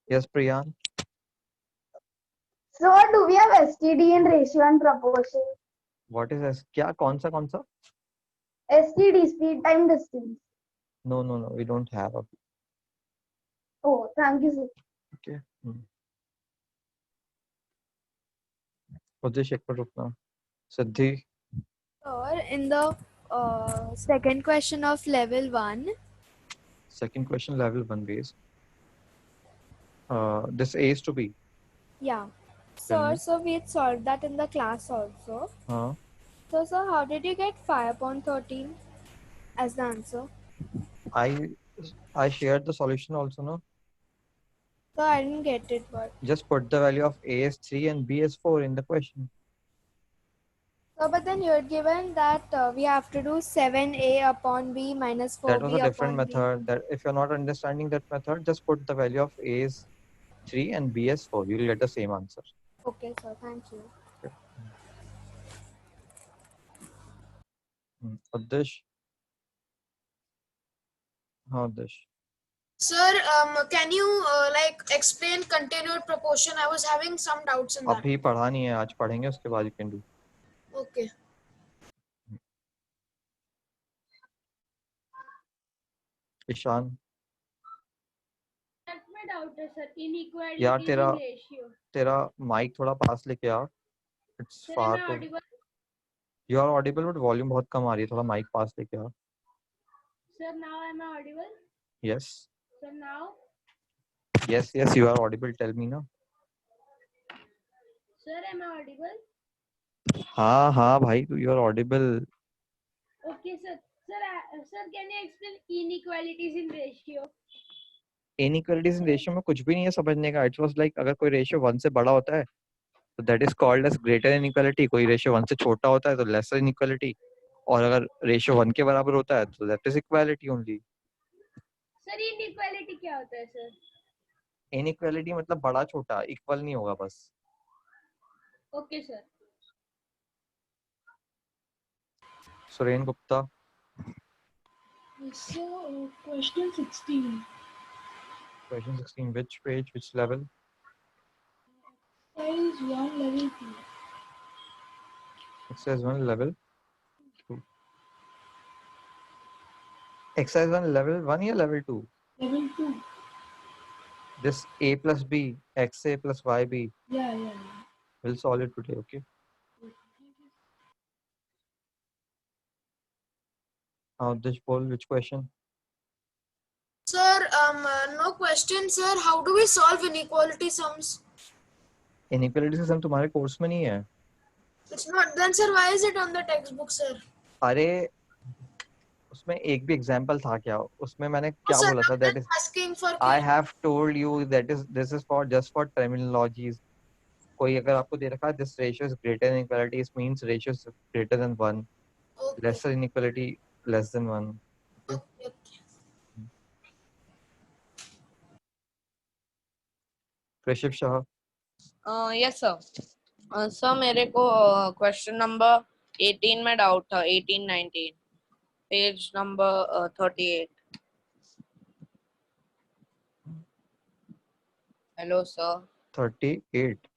Yes, Priyan. So do we have STD in ratio and proportion? What is S? क्या कौन सा? STD, speed time distance. No, we don't have a. Oh, thank you, sir. Okay. उद्देश्य एक पर रुकना. Siddhi. Or in the second question of level 1. Second question, level 1 base. This A is to B. Yeah. Tell Sir, me. so we had solved that in the class also. So, sir, how did you get 5 upon 13 as the answer? I shared the solution also, no? So, I didn't get it, but. Just put the value of A as 3 and B as 4 in the question. So, but then you had given that we have to do 7a upon b minus 4b That was a different upon b. method. That if you're not understanding that method, just put the value of A as 3 and B as 4. You'll get the same answer. Okay, sir. Thank you. Uddish. Uddish. Sir, can you explain continued proportion? I was having some doubts in that. अभी पढ़ा नहीं है, आज पढ़ेंगे उसके बाद you can do. Okay. Ishan. में doubt है सर, इनइक्वालिटी यार इन रेशियो. तेरा माइक थोड़ा पास लेके आ. It's far too. You are audible but volume बहुत कम आ रही है. थोड़ा माइक पास लेके आ. Sir, now am I audible? Yes. Sir, now? Yes, you are audible. Tell me now. Sir, am I audible? हाँ भाई, you are audible. Okay, sir. Sir, can you explain inequalities in ratio? Inequalities in ratio में कुछ भी नहीं है समझने का. It was like अगर कोई ratio 1 से बड़ा होता है तो that is called as greater inequality. कोई ratio 1 से छोटा होता है तो lesser inequality. और अगर ratio 1 के बराबर होता है तो that is equality only. Sir, inequality क्या होता है sir? Inequality मतलब बड़ा छोटा, equal नहीं होगा बस. Okay, sir. Suren Gupta. So, question 16. Question 16. Which page? Which level? Exercise 1, level 2. Exercise 1, level 2. Exercise 1, level 1 या level 2? Level 2. This A plus B, XA plus YB. Yeah. We'll solve it today, okay? This poll, which question? Sir, no question, sir. How do we solve inequality sums? Inequality sum तुम्हारे course में नहीं है. It's not. Then, sir, why is it on the textbook, sir? अरे उसमें एक भी example था क्या? उसमें मैंने क्या बोला था? That is asking for. I have told you that this is for just for terminologies. कोई अगर आपको दे रखा है this ratio is greater than inequality, it means ratio is greater than 1. Okay. Lesser inequality less than 1. Okay. Praship Shah. Yes sir. Sir मेरे को question number 18 में doubt था. 18-19 page number 38. Hello sir. 38.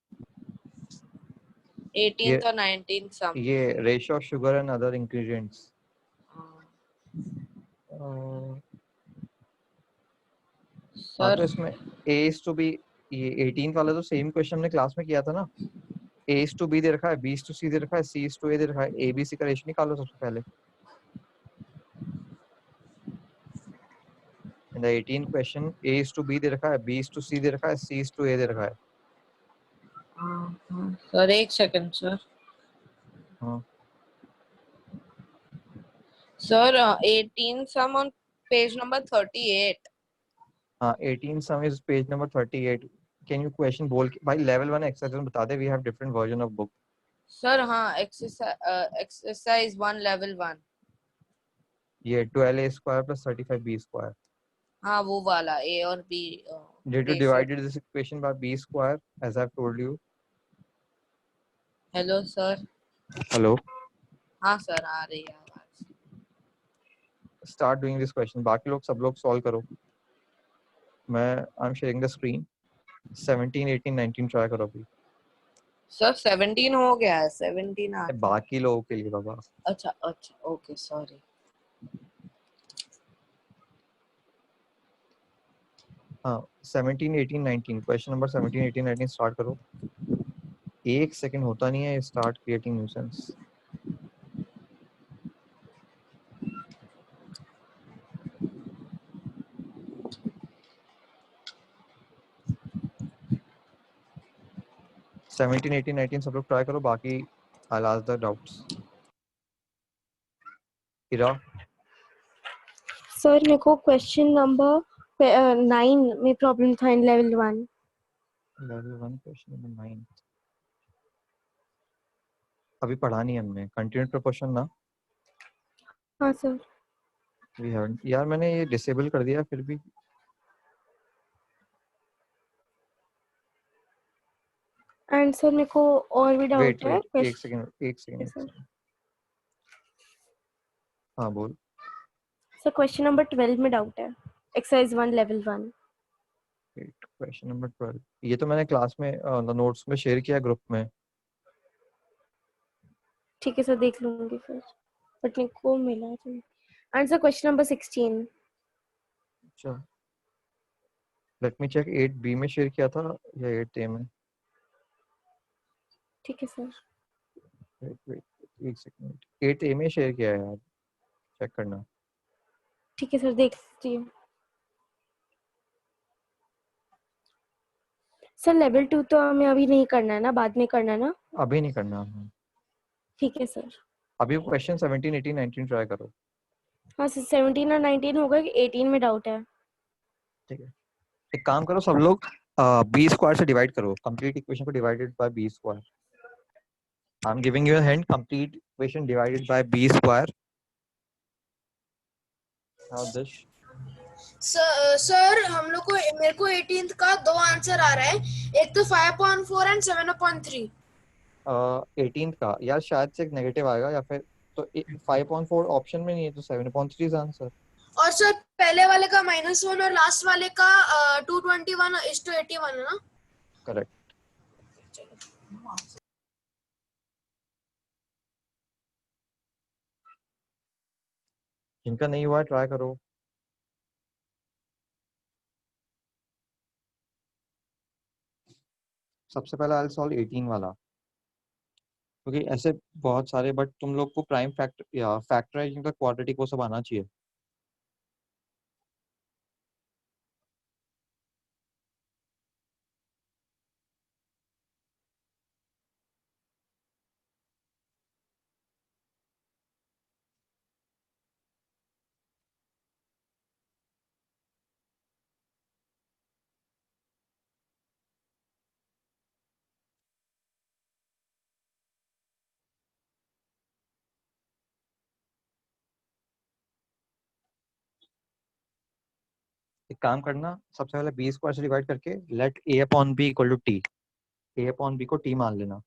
18 और 19 सम. ये ratio of sugar and other ingredients. Sir तो इसमें A is to B, ये 18 वाला तो सेम क्वेश्चन हमने क्लास में किया था ना. A is to B दे रखा है, B is to C दे रखा है, C is to A दे रखा है. A B C का रेशियो निकालो सबसे पहले. In the 18 question, A is to B दे रखा है, B is to C दे रखा है, C is to A दे रखा है. सर एक second sir. Sir 18 sum on page number 38. 18 sum is page number 38. Can you question बोल के भाई level 1 exercise में बता दे. We have different version of book. Sir हाँ exercise 1 level 1. ये 12A square plus 35B square. हाँ वो वाला A और B. Did you divided this equation by B square as I've told you? Hello sir. Hello. हाँ sir आ रही है आवाज. Start doing this question. बाकी लोग सब लोग solve करो. मैं I am sharing the screen. 17, 18, 19 try करो अभी. सर 17 हो गया है, 17 आ. बाकी लोगों के लिए बाबा. अच्छा अच्छा, ओके सॉरी. हाँ 17, 18, 19 क्वेश्चन नंबर 17, 18, 19 स्टार्ट करो. एक सेकंड होता नहीं है, स्टार्ट क्रिएटिंग न्यूसेंस. सेवनटीन, 18, 19 सब लोग ट्राई करो. बाकी I'll ask the doubts. Ira. Sir मेरे को क्वेश्चन नंबर 9 में प्रॉब्लम था in level 1. Level 1 question number 9. अभी पढ़ा नहीं हमने. कंटिन्यूड प्रोपोर्शन ना. हाँ सर. We haven't. यार मैंने ये डिसेबल कर दिया फिर भी. एंड सर मेरे को और भी वेट डाउट है. वेट एक सेकंड, एक सेकंड, एक सर. सेकंड. हाँ बोल. सर क्वेश्चन नंबर 12 में डाउट है. Exercise 1 level 1. Wait question number 12. ये तो मैंने क्लास में नोट्स में शेयर किया ग्रुप में. ठीक है सर, देख लूंगी फिर. बट मेरे को मिला है. And sir question number 16. अच्छा लेट मी चेक. 8B में शेयर किया था या 8A में. ठीक है सर. वेट वेट एक सेकंड. 8A में शेयर किया है यार. चेक करना. ठीक है सर, देखती हूँ. सर लेवल 2 तो हमें अभी नहीं करना है ना, बाद में करना है ना. अभी नहीं करना. ठीक है सर. अभी क्वेश्चन 17, 18, 19 ट्राई करो. हाँ सर 17 और 19 होगा कि 18 में डाउट है. ठीक है. एक काम करो सब लोग. बी स्क्वायर से डिवाइड करो. कंप्लीट इक्वेशन को divided by B square. I am giving you a hint. Complete equation divided by B square. Now this. Sir हम लोग को मेरे को 18th का दो आंसर आ रहा है. एक तो 5.4 एंड 7.3. 18 का यार शायद से एक नेगेटिव आएगा या फिर. तो 5.4 ऑप्शन में नहीं है तो 7.3 इज आंसर. और सर पहले वाले का -1 और लास्ट वाले का 221:81 है ना. करेक्ट. जिनका नहीं हुआ ट्राई करो. सबसे पहले आई सॉल्व 18 वाला क्योंकि ऐसे बहुत सारे. बट तुम लोग को प्राइम फैक्टर या फैक्टराइजिंग का क्वाड्रेटिक वो सब आना चाहिए. एक काम करना. सबसे पहले बी स्क्वायर से डिवाइड करके let A upon B equal to T. A upon B को टी मान लेना.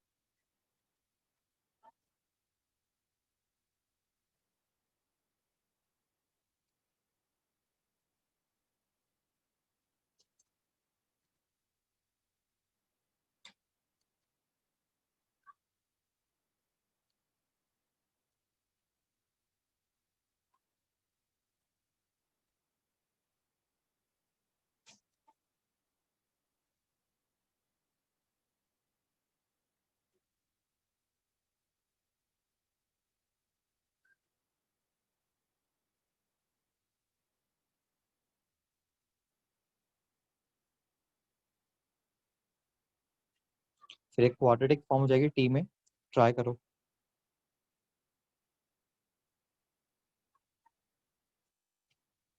फिर एक क्वाड्रेटिक फॉर्म हो जाएगी टी में. ट्राई करो.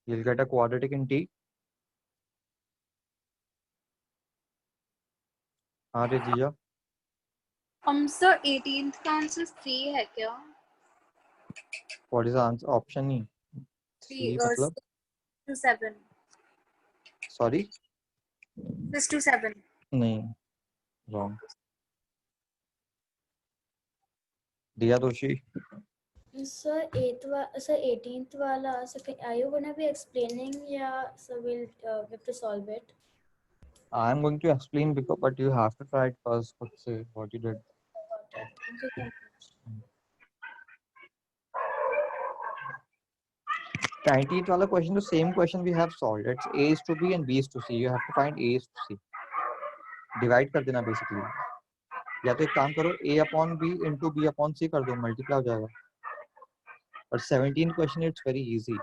you'll get a quadratic in t. हाँ रे जीजा. सर 18th का आंसर 3 है क्या? व्हाट इज आंसर ऑप्शन नहीं. 3 मतलब 6 to 7. Sorry 6 to 7. नहीं. रॉन्ग. दिया दोषी. Sir, 18th wala. So, are you gonna be explaining? Yeah. So we'll have to solve it. I'm going to explain because, but you have to try it first. Let's say what you did. Got it. Thank you so much. 19th wala question, the same question we have solved. It's A is to B and B is to C. You have to find A is to C. Divide कर देना basically. या तो एक काम करो A upon B into B upon C कर दो, multiply हो जाएगा. But 17th question it's very easy.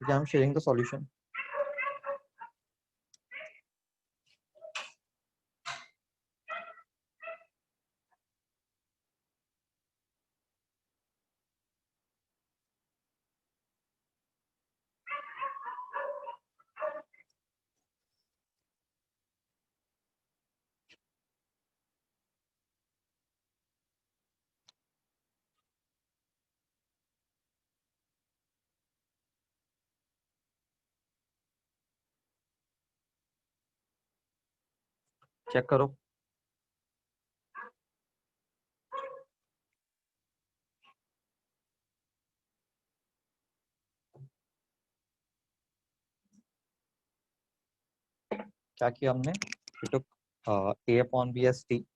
Okay, I'm sharing the solution. Check करो. क्या किया हमने? We took A upon B as T.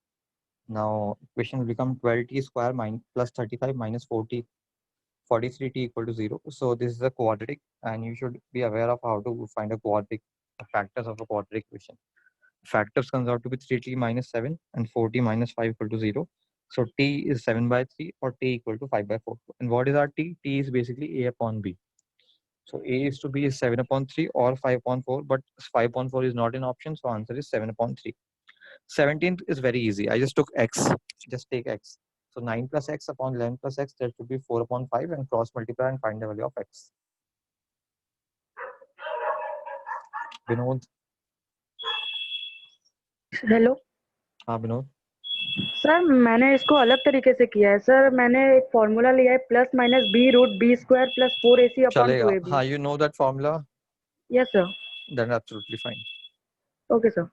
Now equation will become 12t square plus 35 minus 43t equal to 0. So this is a quadratic and you should be aware of how to find a quadratic, the factors of a quadratic equation. Factors comes out to be 3t minus 7 and 4t minus 5 equal to 0. So t is 7 by 3 or t equal to 5 by 4. And what is our t? T is basically A upon B. So A is to B is 7 upon 3 or 5 upon 4, but 5 upon 4 is not an option, so answer is 7 upon 3. 17th is very easy. I just took x. Just take x. So 9 plus x upon 11 plus x, that should be 4 upon 5 and cross multiply and find the value of x. Vinod. Hello हाँ Vinod. Sir, मैंने इसको अलग तरीके से किया है sir. मैंने एक फॉर्मूला लिया है plus minus B root B square plus 4ac upon चलेगा. 2ab. हाँ, you know that formula? Yes sir. Then absolutely fine. Okay sir.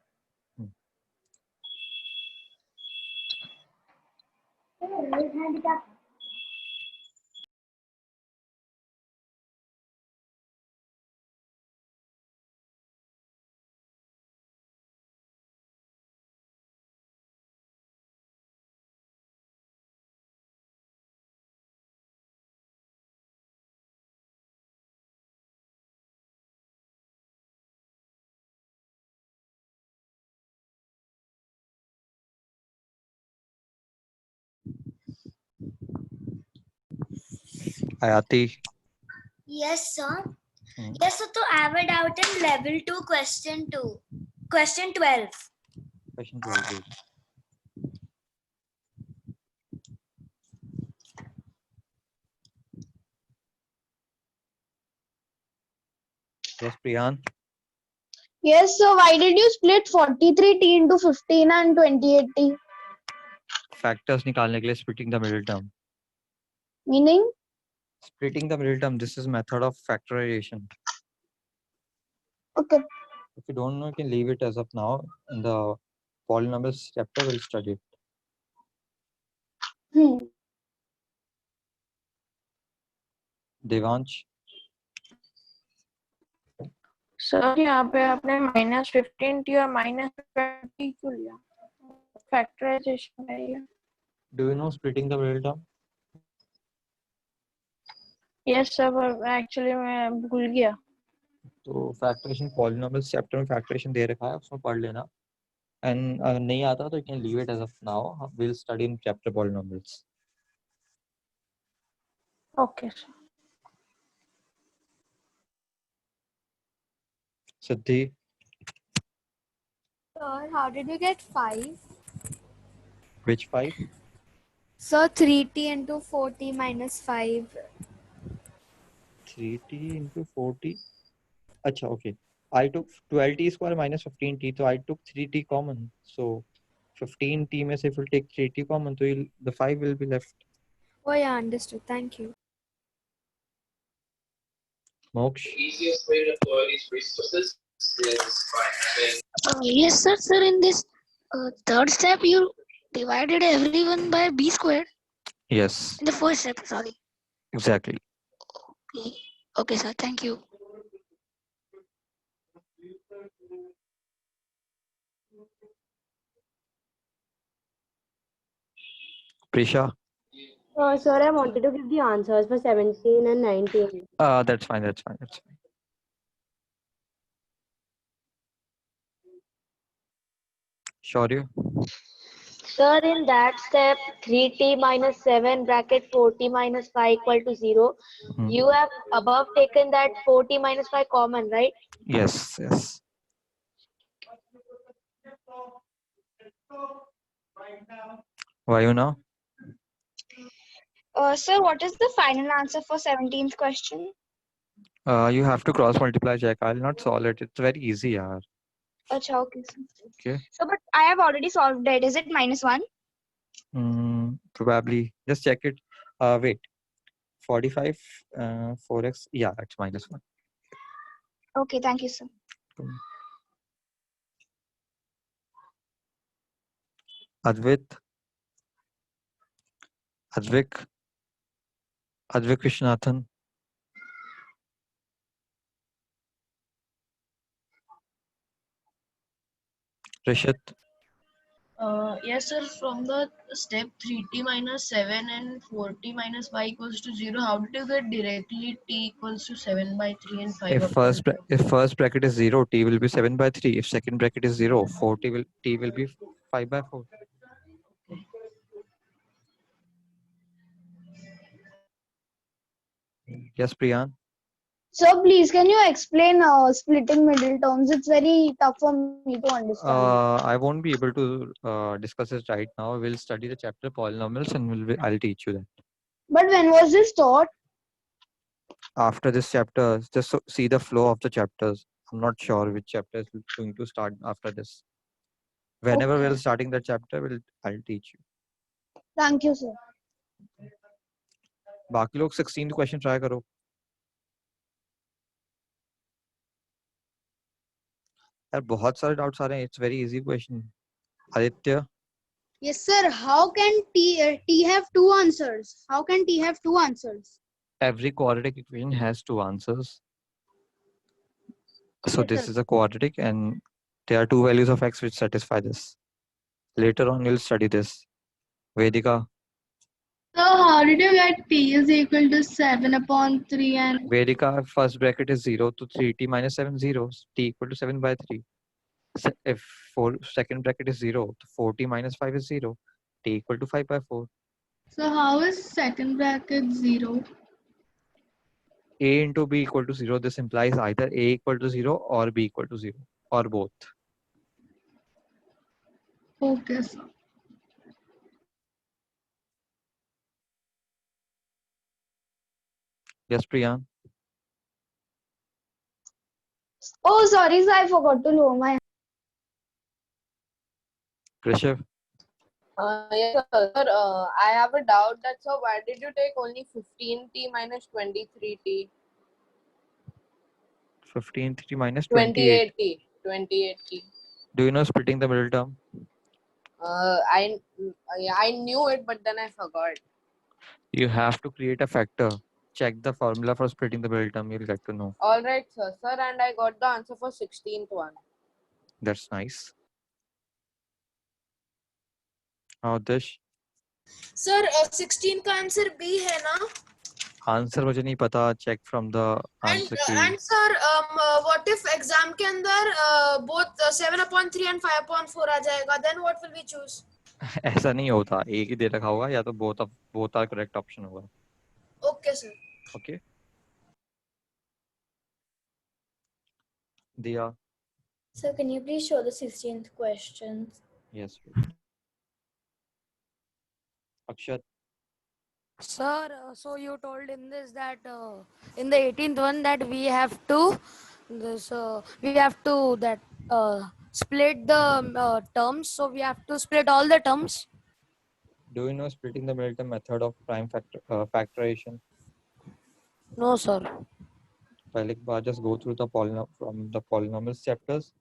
Ayati. Yes, sir. Yes, sir. So I have a doubt in level 2, question 2. Question 12. Question 12. Yes, Priyan. Yes, so why did you split 43t into 15 and 28t? Factors निकालने के लिए splitting the middle term. Meaning? Splitting the middle term. This is method of factorization. Okay. If you don't know, you can leave it as of now. In the polynomials chapter, we'll study it. Devansh. Sir यहाँ पे आपने -15t और -20 क्यों लिया? Factorisation है ये. Do you know splitting the middle term? Yes sir, actually मैं भूल गया. तो फैक्टरेशन पॉलिनोमियल्स चैप्टर में फैक्टरेशन दे रखा है, उसमें पढ़ लेना. एंड अगर नहीं आता तो you can leave it as of now. We will study in chapter polynomials. Okay sir. Siddhi. Sir, how did you get 5? Which 5? Sir, 3t into 4t minus 5. 3t into 4t. अच्छा, okay. I took 12t square minus 15t, so I took 3t common. So 15t में से if you take 3t common, so the 5 will be left. Oh yeah, understood. Thank you. Moksh? Yes, sir. Sir, in this third step, you divided everyone by b squared. Yes, In the first step, sorry. exactly. Okay, okay sir. Thank you. Prisha? Sir, I wanted to give the answers for 17 and 19. That's fine. That's fine. That's fine. Shaurya? Sir, in that step, 3t minus 7 bracket 4t minus 5 equal to 0. Hmm. You have above taken that 4t minus 5 common, right? Yes, yes. Vayuna? Sir, what is the final answer for 17th question? You have to cross multiply, Jack. I'll not solve it. It's very easy, yaar. Acha, okay, sir. Okay. So, but I have already solved it. Is it -1? Probably. Just check it. Wait. 45, 4x. Yeah, it's -1. Okay, thank you, sir. Advik? Advik Krishnathan? Rishit? Yes, sir. From the step 3t minus 7 and 4t minus y equals to 0, how did you get directly t equals to 7 by 3 and 5 If first bracket is 0, t will be 7 by 3. If second bracket is 0, t will be 5 by 4. Yes, Priyan? So, please, can you explain splitting middle terms? It's very tough for me to understand. I won't be able to discuss it right now. We'll study the chapter polynomials and I'll teach you that. But when was this taught? After this chapter, just see the flow of the chapters. I'm not sure which chapter is going to start after this. Whenever we're starting the chapter, I'll teach you. Thank you, sir. बाकी लोग 16th question try करो. यार बहुत सारे doubts आ रहे हैं. It's very easy question. Aditya? Yes, sir. How can T have two answers? How can T have two answers? Every quadratic equation has two answers. So Yes, this sir. is a quadratic and there are two values of x which satisfy this. Later on, you'll study this. Vedika? So how did you get t is equal to 7 upon 3 and Vedika, first bracket is 0 to 3t minus 7 zeros, t equal to 7 by 3. If second bracket is 0 to 4t minus 5 is 0, t equal to 5 by 4. so how is second bracket 0? A into b equal to 0. This implies either a equal to 0 or b equal to 0 or both. Okay, sir. Yes, Priyan? Oh, sorry, sir. I forgot to lower my. Krishav? Yes, sir. I have a doubt that, so why did you take only 15t minus 23t? 15t minus 28. 28t. 28t. Do you know splitting the middle term? I knew it, but then I forgot. You have to create a factor. Check the formula for splitting the middle term. You'll get to know. All right, sir. Sir, and I got the answer for 16th one. That's nice. Dish? Sir 16 का answer B है ना? Answer मुझे नहीं पता. Check from the answer key. And sir what if exam के अंदर both 7/3 and 5/4 आ जाएगा, then what will we choose? ऐसा नहीं होता. एक ही दे रखा होगा या तो बोथ आर करेक्ट ऑप्शन होगा. Okay sir. Okay. Diya? So can you please show the 16th question? Yes. Akshat? Sir, so you told in this that in the 18th one that we have to split the terms. So we have to split all the terms. Do you know splitting the middle term method of prime factorization? No, sir. पहले एक बार just go through the from the polynomials chapters,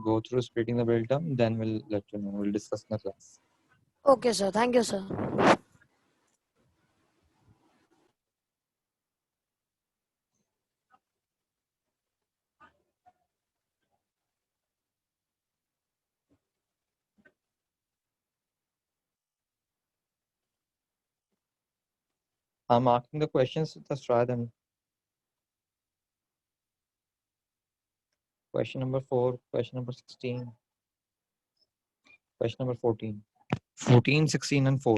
go through splitting the middle term, then we'll let you know. We'll discuss in the class. Okay, sir. Thank you, sir. I'm asking the questions, just try them. Question number 4, question number 16, question number 14. 14, 16, and 4.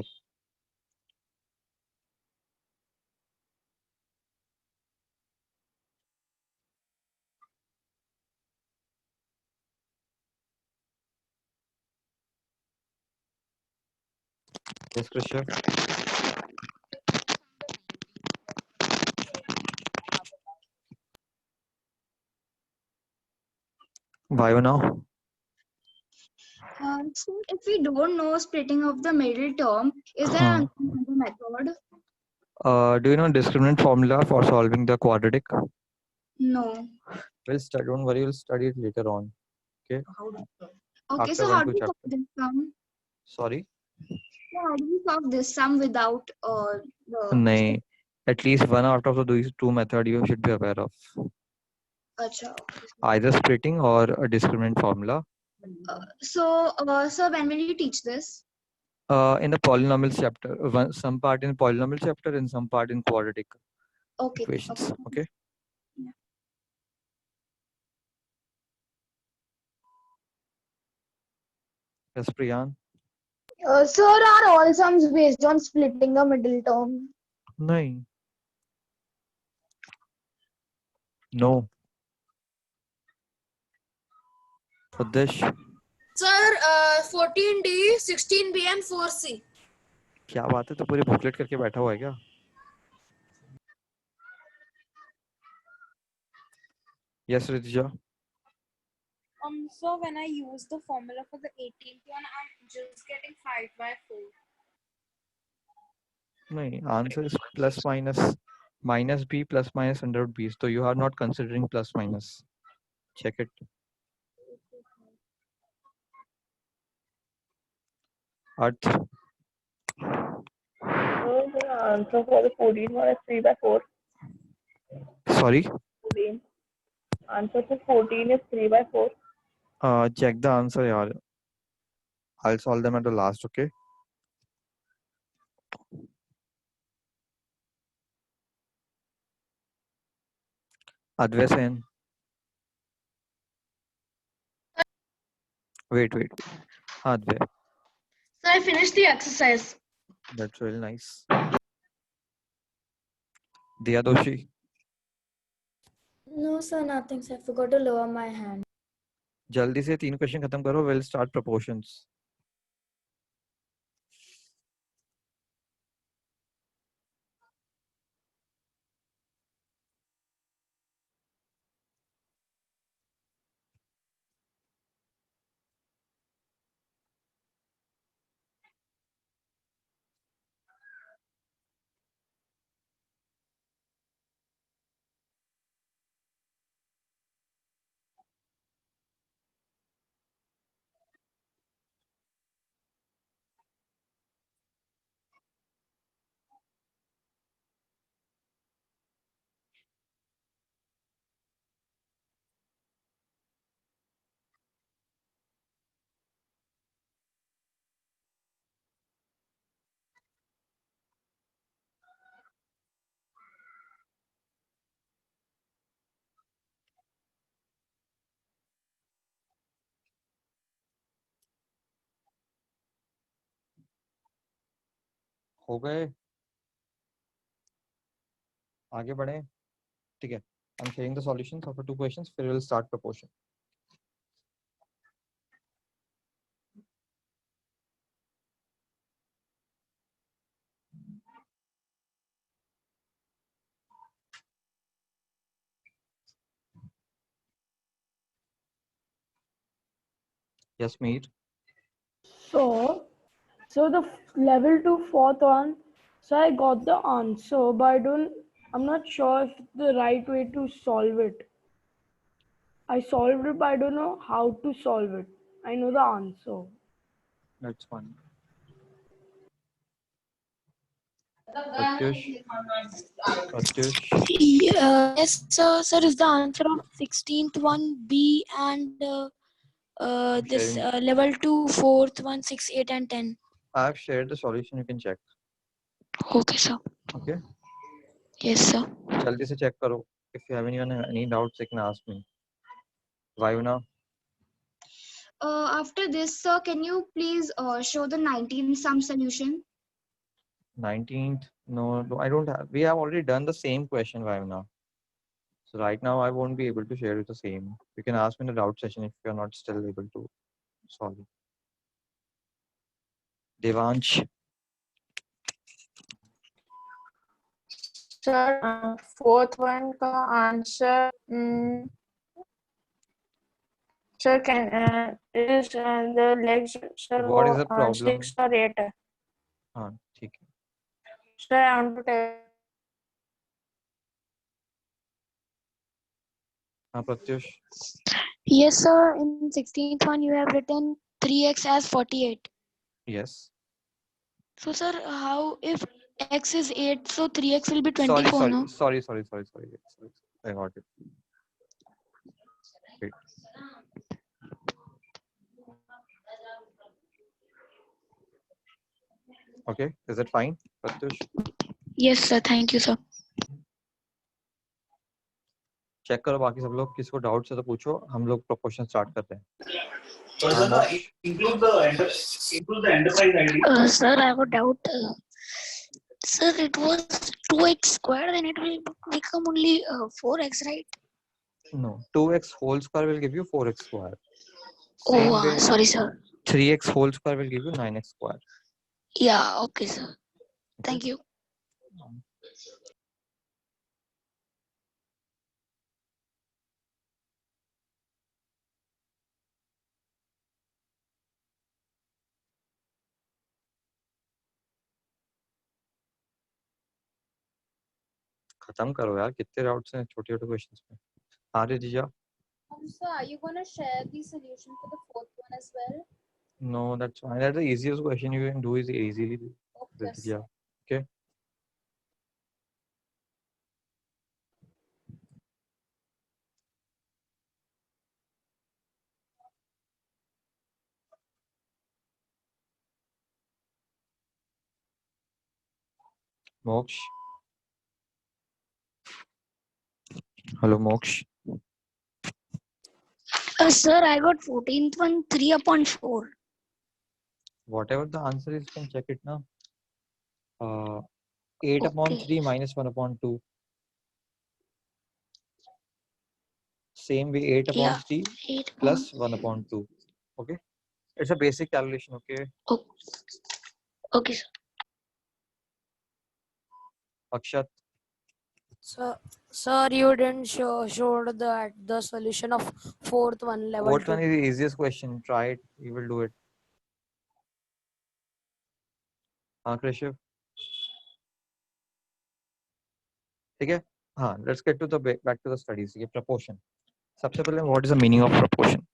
Yes, Krishna. Why now? So if we don't know splitting of the middle term, is there another method? Do you know discriminant formula for solving the quadratic? No. We'll study. Don't worry, we'll study it later on. Okay. Okay, After so how do we solve this sum? Sorry. So how do we solve this sum without the? No. At least one out of these two methods you should be aware of. Acha. Either splitting or a discriminant formula. So when will you teach this? In the polynomial chapter, some part in polynomial chapter and some part in quadratic equations. Okay. Yes, Priyan. Sir, are all sums based on splitting the middle term? No. No. Udesh. Sir, 14D, 16B and 4C. क्या बात है, तो पूरी booklet करके बैठा हुआ है क्या? Yes, Ritija. So when I use the formula for the 18th one, I'm just getting 5 by 4. No, answer is plus minus b plus minus under root b. So you are not considering plus minus. Check it. Arth. So the answer for the 14 one is 3 by 4. Sorry? 14. Answer for 14 is 3 by 4. Check the answer, yaar. I'll solve them at the last, okay? Advay Sen. Wait. Advay. So I finished the exercise. That's really nice. Diya Doshi. No, sir, nothing, sir. I forgot to lower my hand. जल्दी से 3 question खत्म करो. We'll start proportions. हो गए, आगे बढ़े, ठीक है. I'm sharing the solutions of the 2 questions. Then we'll start proportion. Yes, Meet. So the level 2 fourth one. So I got the answer, but I don't I'm not sure if the right way to solve it. I solved it, but I don't know how to solve it. I know the answer. That's fine. Pratyush? Pratyush? Yes, sir. Sir, is the answer of 16th one B and this sharing. level 2, 4th one, 6, 8 and 10? I've shared the solution, you can check. Okay, sir. Okay? Yes, sir. जल्दी से check करो. If you have any doubts, you can ask me. Vayuna? After this, sir, can you please show the 19 sum solution? 19th? No, I don't have. We have already done the same question, Vayuna. So right now, I won't be able to share it the same. You can ask me in the doubt session if you're not still able to solve it. Devansh? Sir, fourth one का answer sir can is the legs sir What वो is the problem? 6 or 8 है. हाँ, ठीक है. Sir, I want to tell. हाँ, Pratyush? Yes, sir. In 16th one, you have written 3x as 48. Yes. So, sir, how if x is 8, so 3x will be 24, no? Sorry. I got it. Wait. Okay, is it fine, Pratyush? Yes, sir. Thank you, sir. Check करो बाकी सब लोग, किसको doubt है तो पूछो, हम लोग प्रोपोर्शन स्टार्ट करते हैं. Include the enterprise ID. Sir, I have a doubt. Sir, it was 2x squared and it will become only 4x, right? No, 2x whole square will give you 4x square. Oh, sorry, sir. 3x whole square will give you 9x square. Yeah, okay, sir. Thank you. खत्म करो यार, कितने doubts हैं छोटे छोटे questions में. आर्य जीजा? So are you gonna share the solution for the fourth one as well? No, that's fine. That's the easiest question you can do is easily. Okay. Yeah. Okay. Moksh? Hello, Moksh? Sir, I got 14th one, 3 upon 4. Whatever the answer is, you can check it now. 8 upon 3 minus 1 upon 2. Same way, 8 upon 3 plus 1 upon 2. Okay? It's a basic calculation, okay? Okay, sir. Akshat? Sir, you didn't show the solution of fourth one level. Fourth one is the easiest question. Try it. You will do it. Krishiv? Okay? Let's get to back to the studies. Okay, proportion. सबसे पहले, what is the meaning of proportion?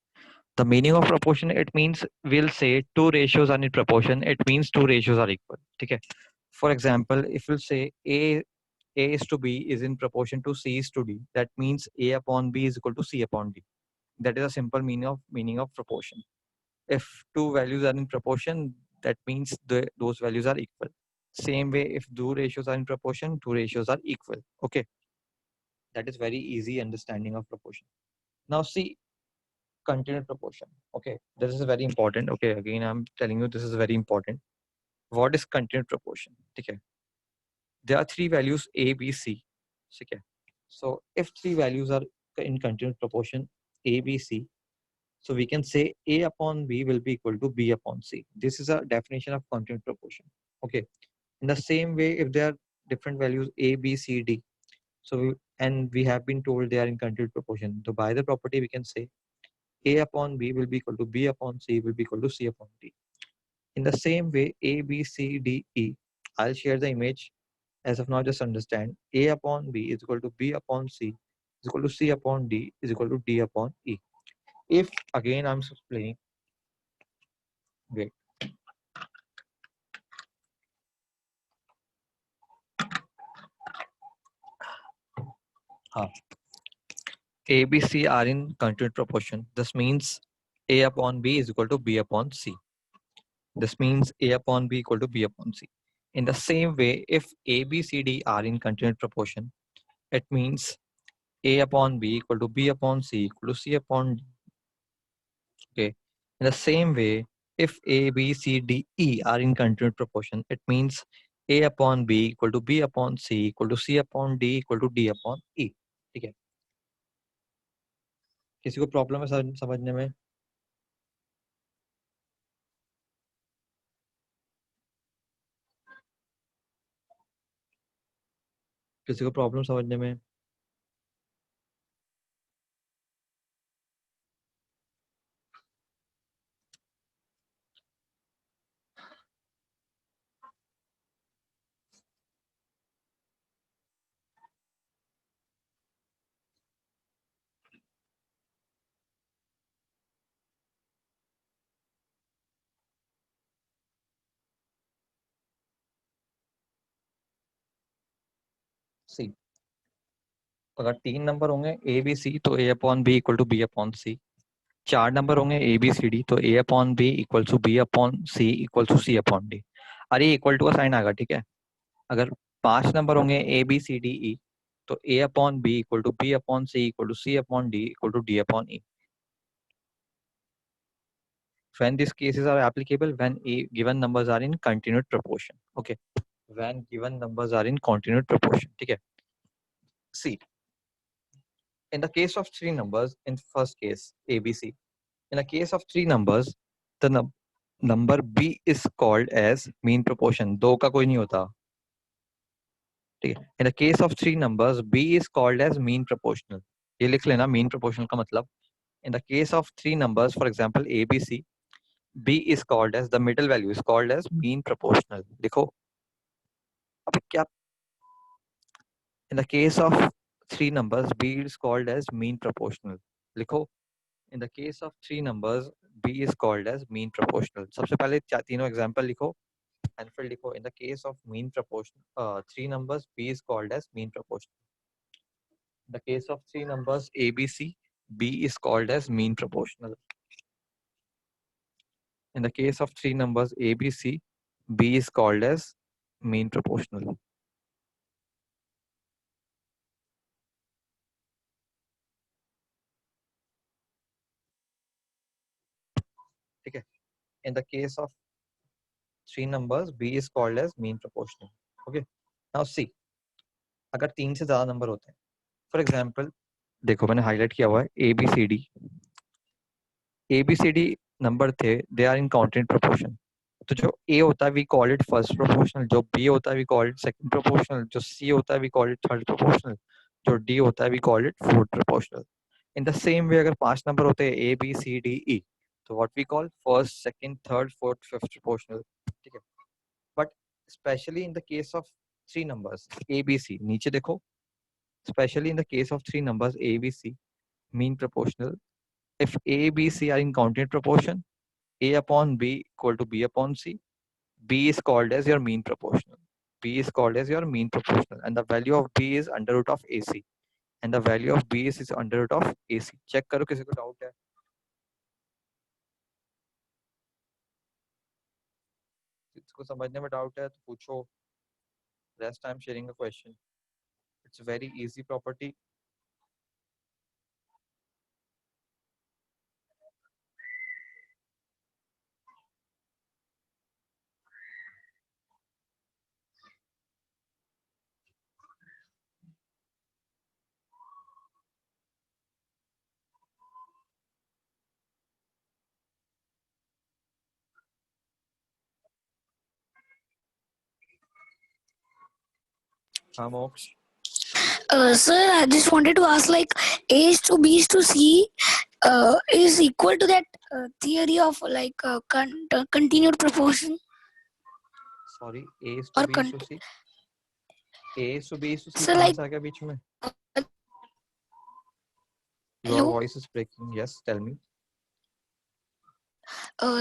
The meaning of proportion, it means we'll say two ratios are in proportion. It means two ratios are equal. Okay? For example, if we'll say A is to B is in proportion to C is to D, that means A upon B is equal to C upon D. That is a simple meaning of proportion. If two values are in proportion, that means those values are equal. Same way, if two ratios are in proportion, two ratios are equal. Okay, that is very easy understanding of proportion. Now see, continued proportion. Okay, this is very important. Okay, again I'm telling you, this is very important. What is continued proportion? Okay, there are three values A, B, C. Okay, so if three values are in continued proportion A, B, C, so we can say A upon B will be equal to B upon C. This is a definition of continued proportion. Okay, in the same way, if there are different values A, B, C, D, so we have been told they are in continued proportion, so by the property we can say A upon B will be equal to B upon C will be equal to C upon D. In the same way, A, B, C, D, E. I'll share the image. As of now, just understand A upon B is equal to B upon C is equal to C upon D is equal to D upon E. If again I'm explaining, wait. A, B, C are in continued proportion. This means A upon B is equal to B upon C. This means A upon B equal to B upon C. In the same way, if A, B, C, D are in continued proportion, it means A upon B equal to B upon C equal to C upon D. Okay. In the same way, if A, B, C, D, E are in continued proportion, it means A upon B equal to B upon C equal to C upon D equal to D upon E. ठीक है? किसी को problem है समझने में? किसी को problem समझने में? सी, अगर 3 नंबर होंगे ए बी सी तो A upon B equal to B upon C. 4 number होंगे ए बी सी डी तो A upon B equal to B upon C equal to C upon D. अरे equal to का sign आएगा, ठीक है। अगर 5 number होंगे A B C D E तो A upon B equal to B upon C equal to C upon D equal to D upon E. When these cases are applicable when given numbers are in continued proportion. Okay, when given numbers are in continued proportion, ठीक है। See, in the case of 3 numbers, in first case A, B, C, in the case of 3 numbers, the number B is called as mean proportion. दो का कोई नहीं होता, ठीक है। In the case of 3 numbers, B is called as mean proportional. ये लिख लेना mean proportional का मतलब। In the case of 3 numbers, for example A, B, C, B is called as the middle value is called as mean proportional. लिखो अब क्या? In the case of 3 numbers, B is called as mean proportional. लिखो in the case of 3 numbers, B is called as mean proportional. सबसे पहले तीनों example लिखो and फिर लिखो in the case of mean proportional 3 numbers, B is called as mean proportional. In the case of 3 numbers A, B, C, B is called as mean proportional. In the case of 3 numbers A, B, C, B is called as mean proportional. ठीक है। In the case of 3 numbers, B is called as mean proportional. Okay. Now see, अगर 3 से ज़्यादा number होते हैं, for example, देखो मैंने highlight किया हुआ है A B C D number थे, they are in continued proportion. तो जो A होता है we call it first proportional, जो B होता है we call it second proportional, जो C होता है we call it third proportional, जो D होता है we call it fourth proportional. In the same way अगर 5 नंबर होते हैं A B C D E तो what we call first, second, third, fourth, fifth proportional, ठीक है। But especially in the case of 3 numbers A B C, नीचे देखो, especially in the case of 3 numbers A B C, mean proportional, if A B C are in continued proportion, A upon B equal to B upon C, B is called as your mean proportional. B is called as your mean proportional, and the value of B is under root of AC, and the value of B is under root of AC. Check करो किसी को doubt है? इसको समझने में doubt है तो पूछो। Rest I'm sharing a question. It's a very easy property. Sir, I just wanted to ask, like, A is to B is to C is equal to that theory of like continued proportion. Sorry, A is to B is to C. A is to B is to C So कहाँ like से आ गया बीच में? Your hello, voice is breaking. Yes, tell me.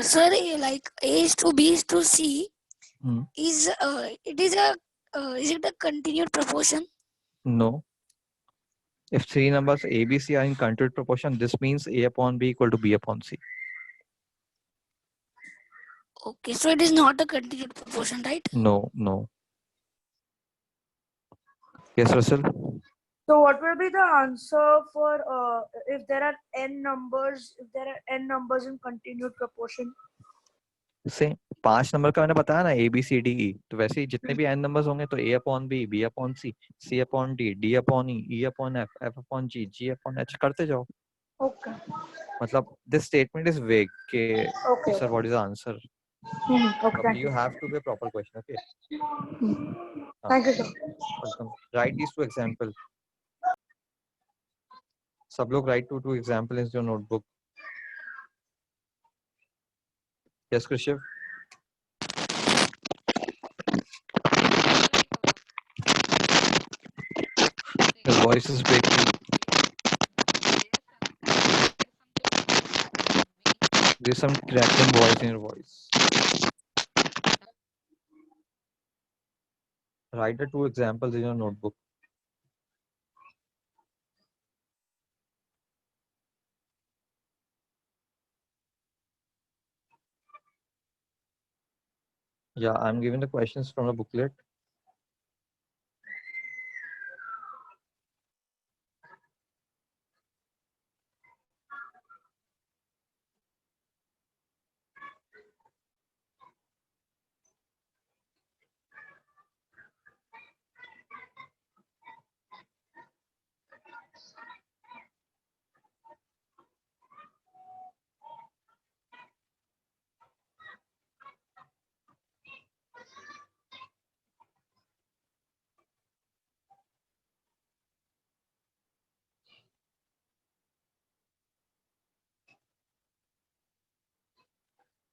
sir, like A is to B is to C Hmm. is is it a continued proportion? No. If three numbers A, B, C are in continued proportion, this means A upon B equal to B upon C. Okay, so it is not a continued proportion, right? No, no. Yes, Russell. So what will be the answer for if there are n numbers? If there are n numbers in continued proportion? Same 5 number का मैंने बताया ना A B C D E, तो वैसे ही जितने भी n numbers होंगे तो A upon B, B upon C, C upon D, D upon E, E upon F, F upon G, G upon H करते जाओ. Okay. मतलब this statement is vague के Okay. sir what is the answer. Okay. But Thank you you. have to be a proper question. Okay. Thank you, sir. Welcome. Write these 2 examples. सब लोग write 2 examples in your notebook. Yes, Krishiv. Your voice is breaking. There's some crackling voice in your voice. Write the 2 examples in your notebook. Yeah, I'm giving the questions from the booklet.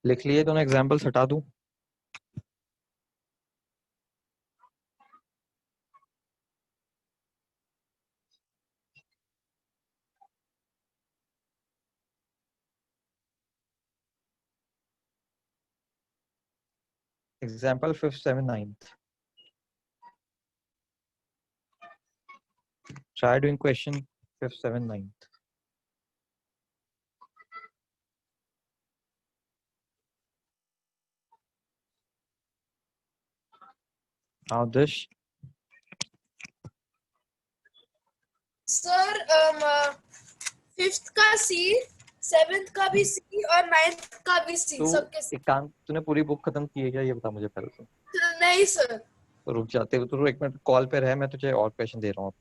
लिख लिए दोनों examples हटा दूं? Example 5th, 7th, 9th. Try doing question 5th, 7th, 9th. Now this. Sir fifth का सी, seventh का भी सी और ninth का भी सी, तू सबके सी. एक काम, तूने पूरी बुक खत्म की है क्या ये बता मुझे पहले तो. नहीं सर. तो रुक जाते हो तो 1 मिनट कॉल पे रह, मैं तुझे और क्वेश्चन दे रहा हूँ.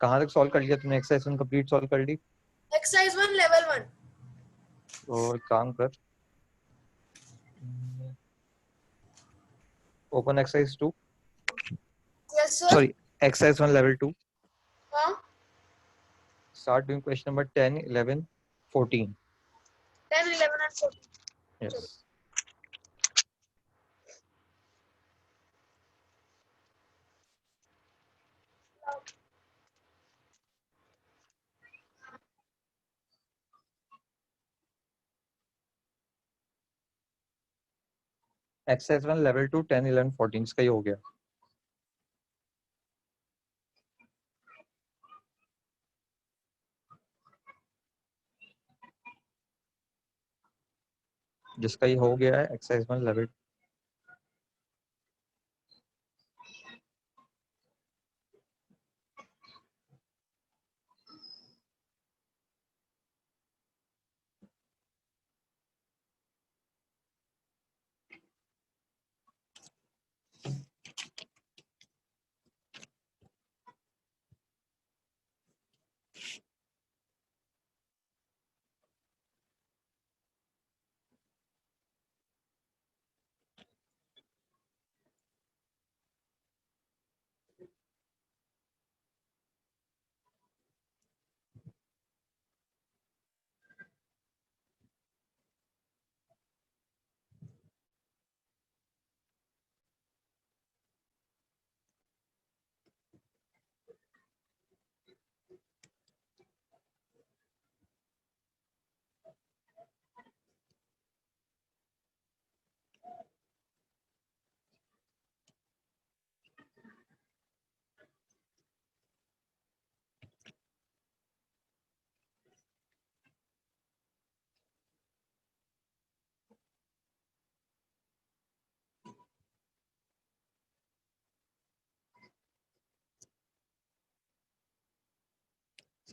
कहाँ तक सॉल्व कर लिया तूने? एक्सरसाइज 1 कंप्लीट सॉल्व कर ली? Exercise 1 level 1. तो एक काम कर, open exercise 2. Yes sir. Sorry, exercise 1 level 2. हाँ. Start doing question number 10, 11, 14. 10, 11 and 14. Yes. Exercise 1 level 2, 10, 11, 14 इसका ही हो गया. जिसका ये हो गया है एक्सरसाइज 1 लेवल.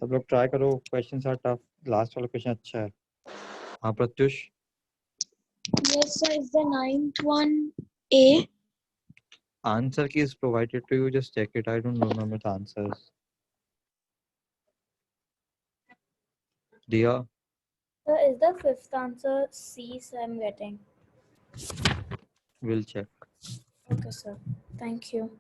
सब लोग ट्राई करो, क्वेश्चंस आर टफ, लास्ट वाला क्वेश्चन अच्छा है। हाँ Pratyush. Yes, sir. Is the ninth one A? Answer key is provided to you, just check it. I don't remember the answers. Dia, Sir, is the fifth answer C? So I'm getting. we'll check. Okay, sir. Thank you.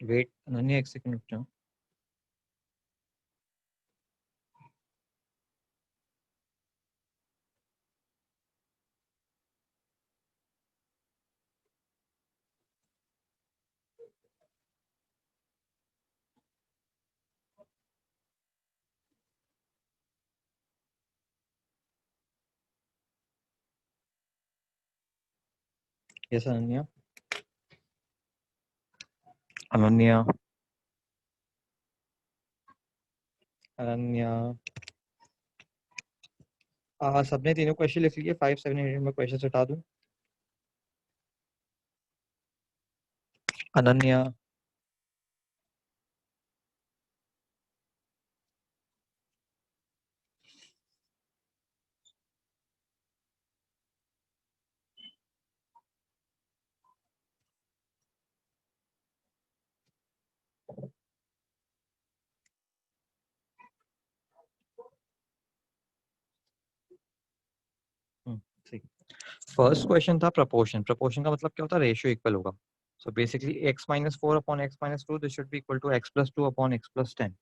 Wait, Ananya, एक second रुक जाओ। Yes, Ananya. Ananya. Ananya. सबने तीनों question लिख लिए, 5, 7, 8 में question हटा दूं। अनन्या। फर्स्ट क्वेश्चन था प्रपोर्शन। प्रपोर्शन का मतलब क्या होता है? रेशियो इक्वल होगा। So basically x minus 4 upon x minus 2, this should be equal to x plus 2 upon x plus 10.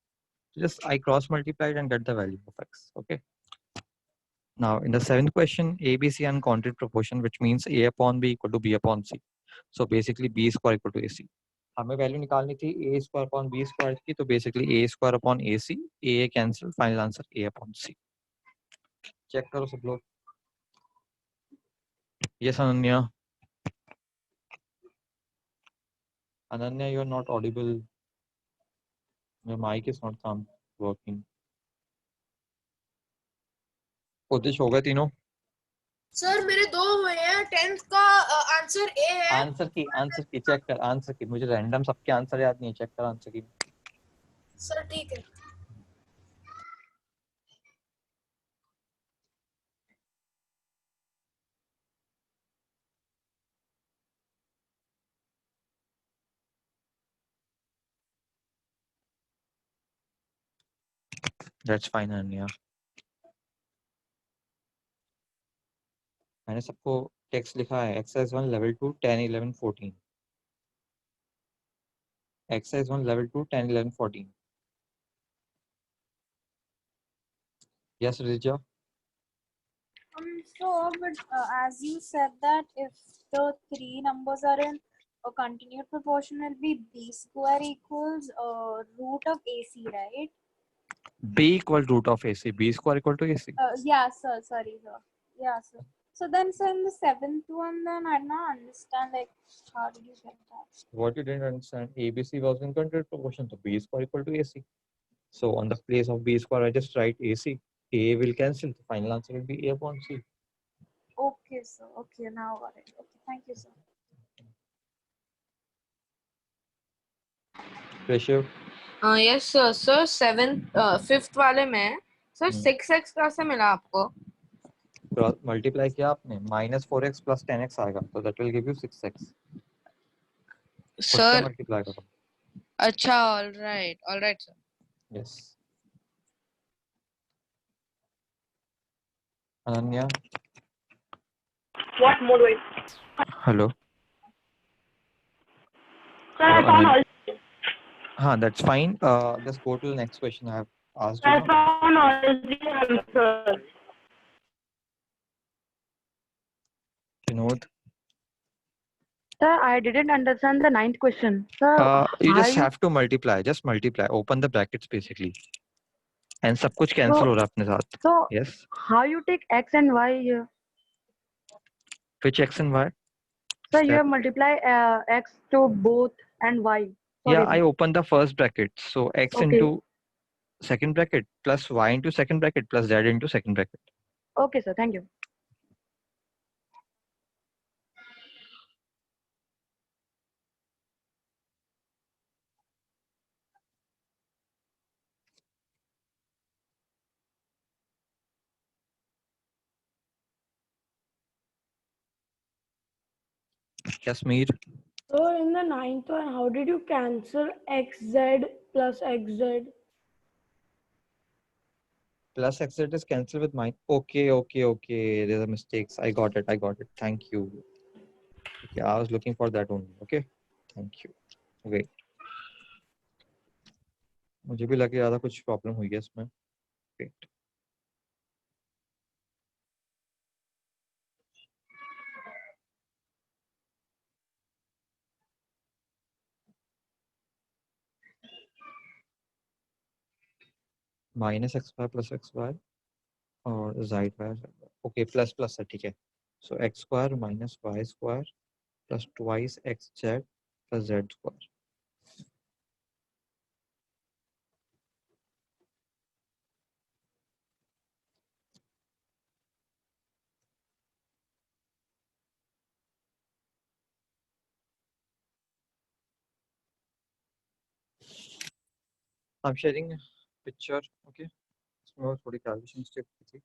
So just I cross multiplied and get the value of x. Okay. Now in the seventh question, a, b, c uncounted proportion, which means a upon b equal to b upon c. So basically b square equal to ac. हमें value निकालनी थी a square upon b square की, तो basically a square upon ac, a cancel, final answer a upon c. Check करो सब लोग। Yes, Ananya. Ananya, you are not audible. Your mic is not working. कोशिश हो गए तीनों? सर मेरे 2 हुए हैं। 10th का आंसर ए है। आंसर की चेक कर, आंसर की। मुझे रैंडम सबके आंसर याद नहीं है, चेक कर आंसर की। सर ठीक है। That's fine, Ananya. मैंने सबको टेक्स्ट लिखा है। Exercise 1 level 2 10 11 14। Exercise 1 level 2 10 11 14। Yes, Rijja. So, but as you said that if the three numbers are in a continued proportion, will be b square equals root of ac, right? B equal root of AC. B square equal to AC. Yeah, sir. Sorry, sir. Yeah, sir. So then, sir, in the 7th one, then I don't understand, like, how did you get that? What you didn't understand, ABC was in continued proportion, so B square equal to AC. So on the place of B square, I just write AC. A will cancel. The final answer will be A upon C. Okay, sir. Okay, now got it. Okay, thank you, sir. Pressure. Yes, sir. Sir, 5th वाले में, sir, 6x कैसे मिला आपको? Multiply किया आपने, -4x + 10x आएगा, तो that will give you 6x। Sir multiply करो। अच्छा, all right sir. Yes. Ananya, What more do I? Hello. Sir, I found all. हाँ, that's fine. Just go to the next question I have asked I you. found all the answers. Vinod, Sir, I didn't understand the 9th question. Sir, you just have to multiply. Just multiply. Open the brackets basically. And सब कुछ cancel हो रहा है अपने साथ. So, Yes. how you take x and y here? Which x and y? Sir, you have multiply x to both and y. Sorry, Yeah, I opened the first bracket. So x Okay. into second bracket plus y into second bracket plus z into second bracket. Okay, sir. Thank you. Jasmeer, So in the 9th one, how did you cancel xz plus xz? plus xz is cancelled with mine. Okay. There's a mistakes. I got it. Thank you. Okay, I was looking for that only. Okay. Thank you. Wait. मुझे भी लगे ज़्यादा कुछ problem हुई है इसमें. Wait. -xy plus xy और z y. Okay, plus है, ठीक है. So x square minus y square plus twice xz plus z square. I'm sharing a picture. Okay. इसमें थोड़ी कैलकुलेशन स्टेप थी.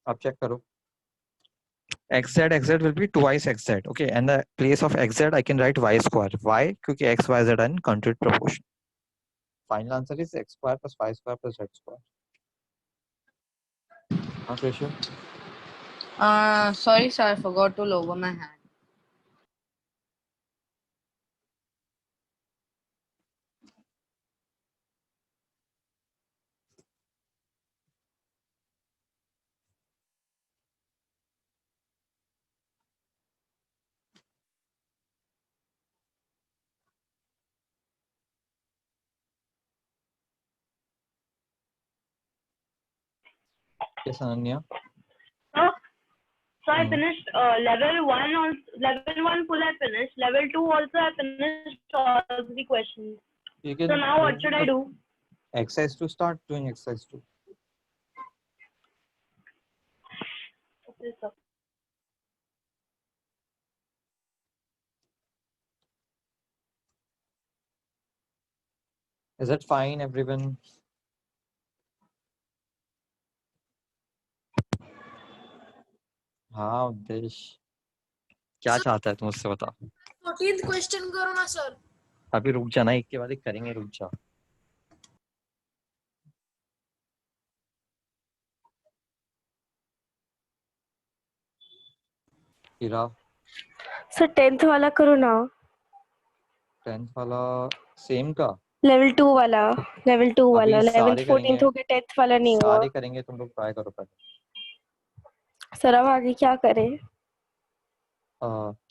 आप चेक करो. xz will be twice xz. Okay, and the place of xz I can write y square. Why? क्योंकि x, y, z are in continued proportion. Final answer is x square plus y square plus z square. Huh, Krisha? Sorry sir, I forgot to lower my hand. Yes, Ananya. So I finished level 1 on level 1 full. I finished level 2 also. I finished all the questions. So now what should I do? Exercise 2. Start doing exercise 2. Okay, sir. Is that fine, everyone? हाँ उद्देश, क्या चाहता है तुम मुझसे बता. 14th question करो ना सर. अभी रुक जाना, एक के बाद एक करेंगे, रुक जा. हीरा, सर 10th वाला करो ना. 10th वाला सेम का. लेवल 2 वाला 11th 14th हो गया, 10th वाला नहीं हुआ. सारे करेंगे, तुम लोग ट्राई करो पहले. सर अब आगे क्या करें?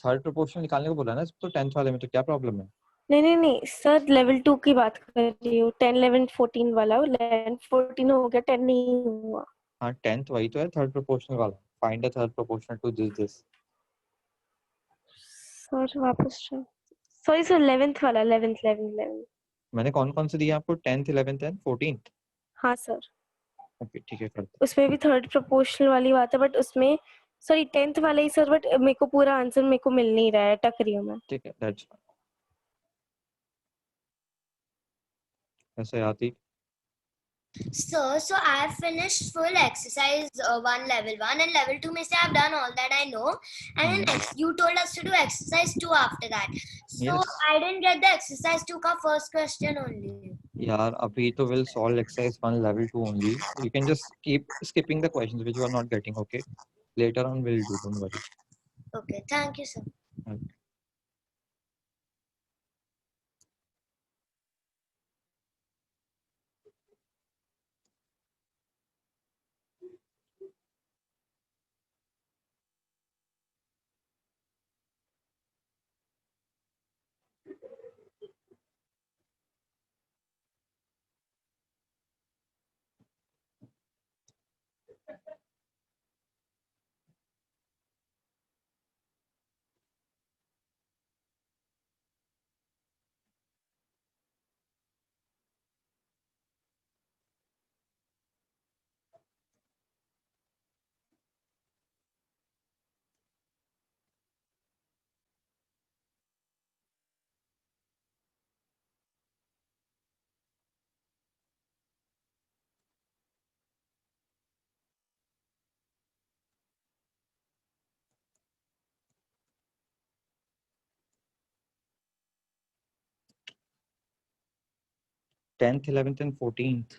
थर्ड प्रोपोर्शनल निकालने को बोला ना, तो 10th वाले में तो क्या प्रॉब्लम है? नहीं सर, लेवल 2 की बात कर रही हूँ. 10 11 14 वाला. 11 14 हो गया, 10 नहीं हुआ. हाँ 10th वही तो है, थर्ड प्रोपोर्शनल वाला. Find the third proportional to this. Sir वापस सॉरी सर, 11th वाला. 11th मैंने कौन कौन से दिए आपको? 10th 11th and 14th. हाँ सर. ओके ठीक है करते उसमें भी थर्ड प्रोपोर्शनल वाली बात है, बट उसमें सॉरी 10th वाला ही सर, बट मेरे को पूरा आंसर मेरे को मिल नहीं रहा है, टक रही हूँ मैं। ठीक है दैट्स ऐसे आती So I have finished full exercise 1 level 1 and level 2 में से I've done all that I know, and then you told us to do exercise 2 after that. So Yes. I didn't get the exercise 2 का first question only. यार अभी तो will solve exercise 1 level 2 only. You can just keep skipping the questions which you are not getting. Okay, later on we'll do, don't worry. Okay, thank you, sir. Okay. Tenth, 11th and 14th.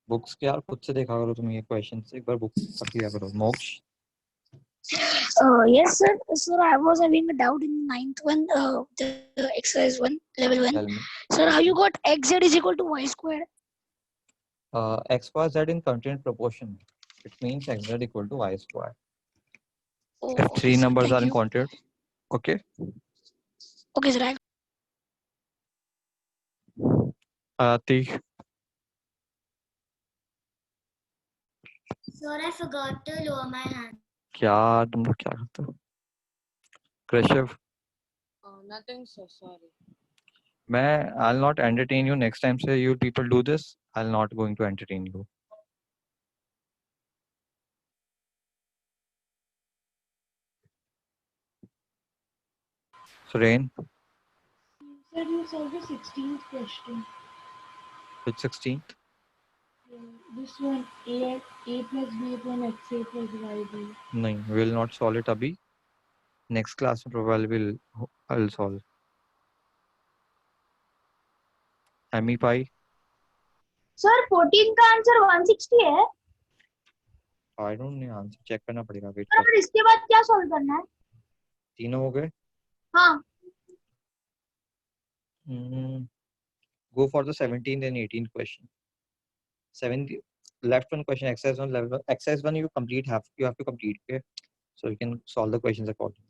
Books के यार खुद से देखा करो तुम ये questions, एक बार books पढ़ लिया करो। मोक्ष Yes, sir. Sir, I was having a doubt in ninth one, the exercise one, level one. Tell me. Sir, how you got xz is equal to y squared? X y z in continued proportion. It means x z equal to y square. Oh, If okay, three sir. numbers Thank are in you. continued. Okay. Okay, sir. Aati. Sir, I forgot to lower my hand. क्या तुम लोग क्या करते हो? कृषव Nothing, sir. Sorry. मैं I'll not entertain you next time. Say you people do this, I'll not going to entertain you. So Rain, Sir, you solved the 16th question. which 16th? This one, a plus b upon x a plus y b. No, we will not solve it abhi. Next class में probably I'll solve. ME pi. Sir, 14 का answer 160 है। I don't know answer check करना पड़ेगा। Wait sir, कर। इसके बाद क्या solve करना है? तीनों हो गए? हाँ। Go for the 17th and 18th question. 7th left one question, exercise one, level one. Exercise one you have to complete. Okay, so you can solve the questions accordingly.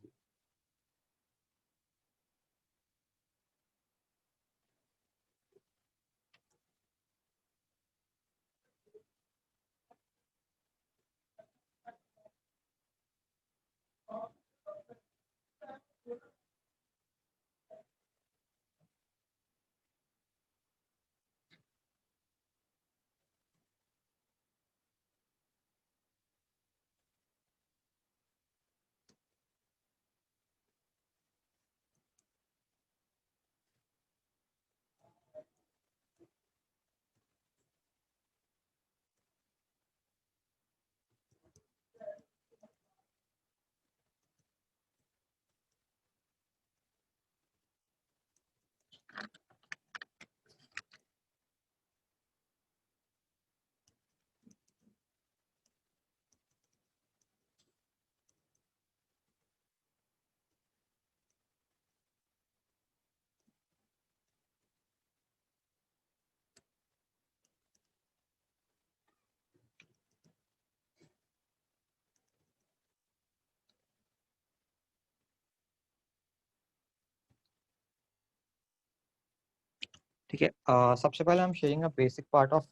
ठीक है, सबसे पहले हम sharing a basic part of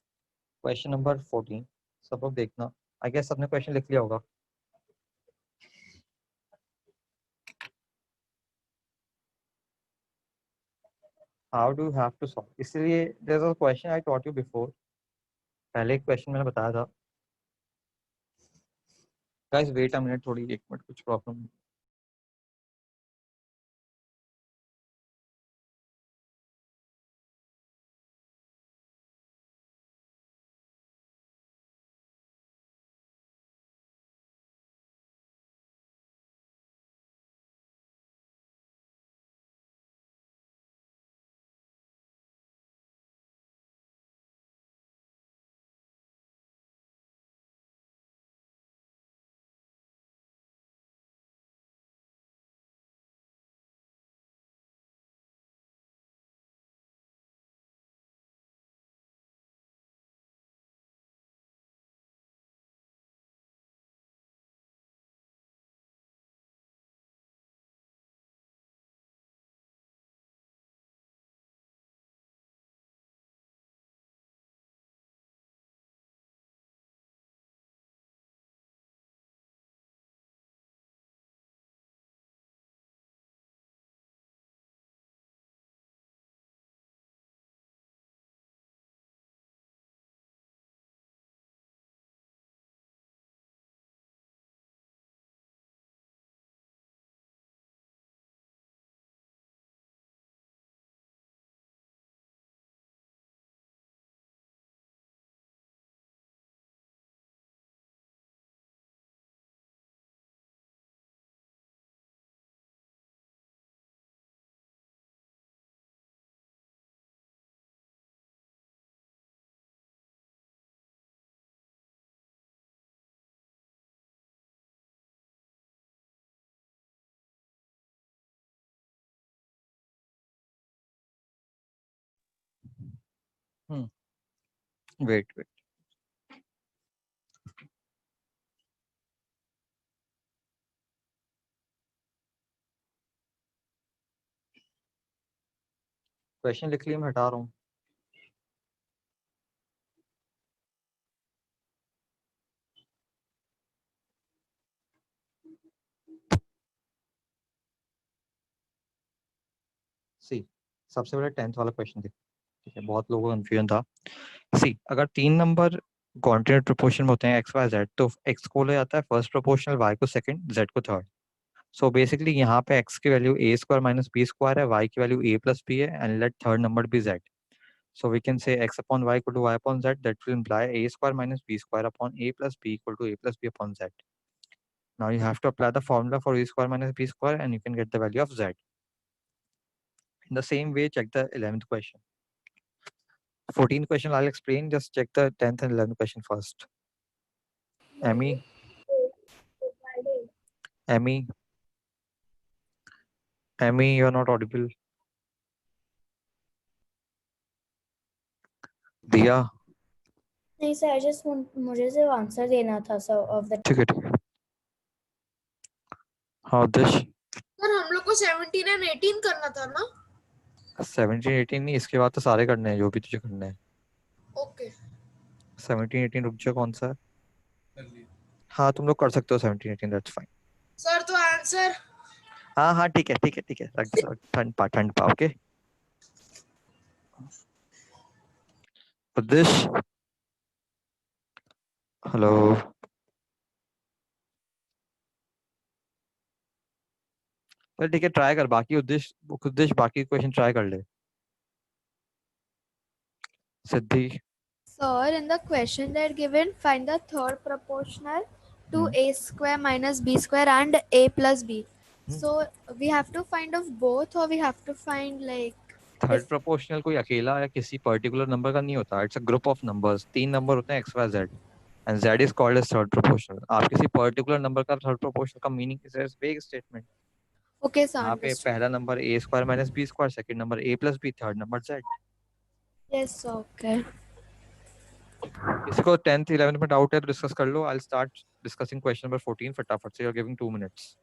question number 14. सब लोग देखना, I guess सबने question लिख लिया होगा. How do have to solve, इसलिए there is a question I taught you before. पहले एक क्वेश्चन मैंने बताया था. गाइस वेट अ मिनट, थोड़ी 1 मिनट, कुछ प्रॉब्लम. वेट. क्वेश्चन लिख लिया, मैं हटा रहा हूँ. सी, सबसे पहले 10th वाला क्वेश्चन देख. ठीक है, बहुत लोगों को कंफ्यूजन था. सी, अगर 3 नंबर कॉन्टिन्यूट प्रोपोर्शन में होते हैं x y z, तो x को ले जाता है फर्स्ट प्रोपोर्शनल, y को सेकंड, z को थर्ड. सो बेसिकली यहाँ पे x की value a square minus b square है, y की वैल्यू a प्लस b है, and let third number be z. So we can say x upon y equal to y upon z. That will imply a square minus b square upon a plus b equal to a plus b upon z. Now you have to apply the formula for a square minus b square and you can get the value of z. In the same way, check the 11th question. 14th question I'll explain. Just check the 10th and 11th question first. Emmy, you're not audible. दिया. नहीं sir, I just मुझे सिर्फ answer देना था sir of the. ठीक है, ठीक है. हाँ दिश. सर हम लोग को 17 and 18 करना था ना. 17 18 नहीं, इसके बाद तो सारे करने हैं जो भी तुझे करने हैं. ओके. 17 18 रुक जा, कौन सा है? हाँ तुम लोग कर सकते हो 17 18, दैट्स फाइन. सर तो आंसर. हाँ हाँ ठीक है ठीक है ठीक है, रख ठंड पा. ओके दिश. हेलो. चल ठीक है, ट्राई कर. बाकी उद्देश्य बाकी क्वेश्चन ट्राई कर ले. सिद्धि. Sir, in the question that given, find the third proportional to a square minus b square and a plus b. So we have to find of both, or we have to find like. Third proportional कोई अकेला या किसी particular number का नहीं होता. It's a group of numbers. 3 number होते हैं x y z and z is called as third proportional. आप किसी पर्टिकुलर नंबर का थर्ड प्रोपोर्शनल का meaning is as vague statement. Okay, sir. यहाँ पे पहला नंबर a square minus b square, second number a plus b, third number z. Yes, okay. किसी को 10th 11th में डाउट है तो डिस्कस कर लो. I will start discussing question number 14 फटाफट से. You are giving 2 minutes.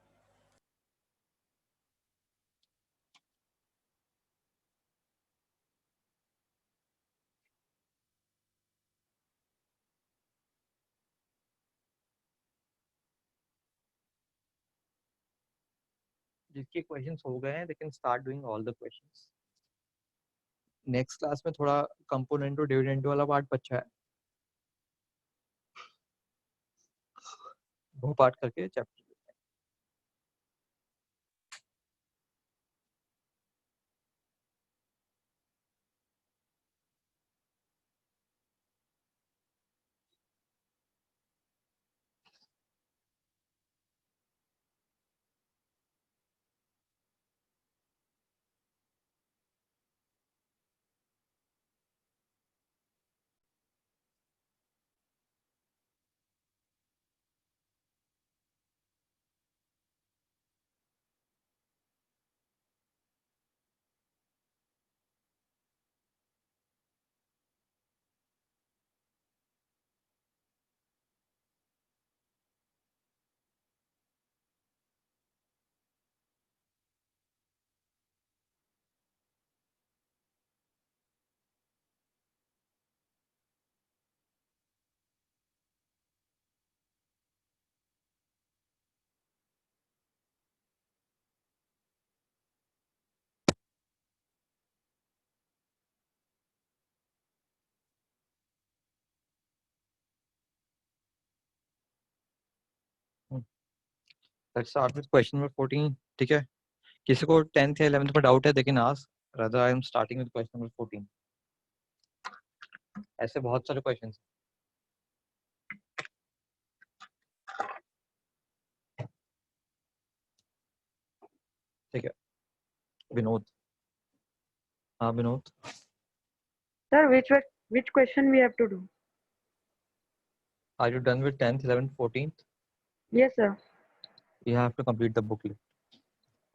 जिसके क्वेश्चंस हो गए हैं they can start doing all the questions. Next class में थोड़ा कंपोनेंट और डिविडेंड वाला पार्ट बचा है, वो पार्ट करके chapter let's start with question number 14। ठीक है, किसी को 10th या 11th में डाउट है they can ask, rather I am starting with question number 14। ऐसे बहुत सारे क्वेश्चंस। ठीक है, विनोद। हाँ Vinod. Sir, which question we have to do? Are you done with 10th, 11th, 14th? Yes, sir. You have to complete the booklet.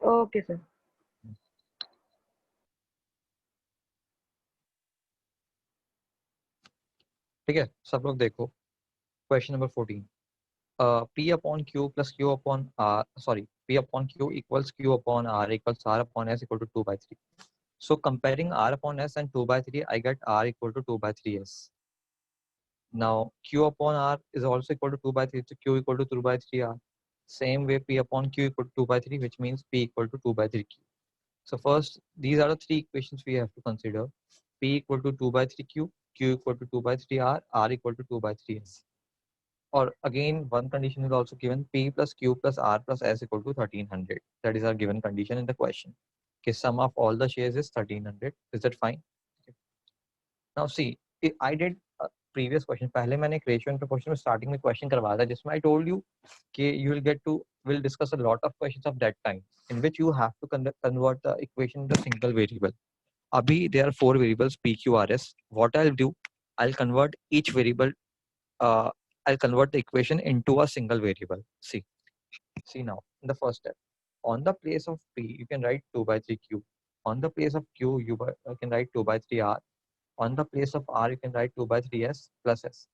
Okay, sir. ठीक है, सब लोग देखो question number 14। P upon Q plus Q upon R, sorry, P upon Q equals Q upon R equals R upon S equal to 2 by 3. So comparing R upon S and 2 by 3, I get R equal to 2 by 3S. Now Q upon R is also equal to 2 by 3, so Q equal to 2 by 3R. Same way P upon Q equal to 2 by 3, which means P equal to 2 by 3Q. So first, these are the three equations we have to consider. P equal to 2 by 3Q, Q equal to 2 by 3R, R equal to 2 by 3S. Or again, one condition is also given, P plus Q plus R plus S equal to 1300. That is our given condition in the question. Okay, sum of all the shares is 1300. Is that fine? Okay. Now see, I did a previous question. पहले मैंने एक ratio and proportion में starting में question करवाया था, जिसमें I told you कि we'll discuss a lot of questions of that time in which you have to convert the equation into a single variable. Abhi there are 4 variables P, Q, R, S. What I'll do, I'll convert each variable. I'll convert the equation into a single variable. See now, in the first step, on the place of P, you can write 2 by 3Q. On the place of Q, you can write 2 by 3R. On the place of R, you can write 2 by 3S plus S.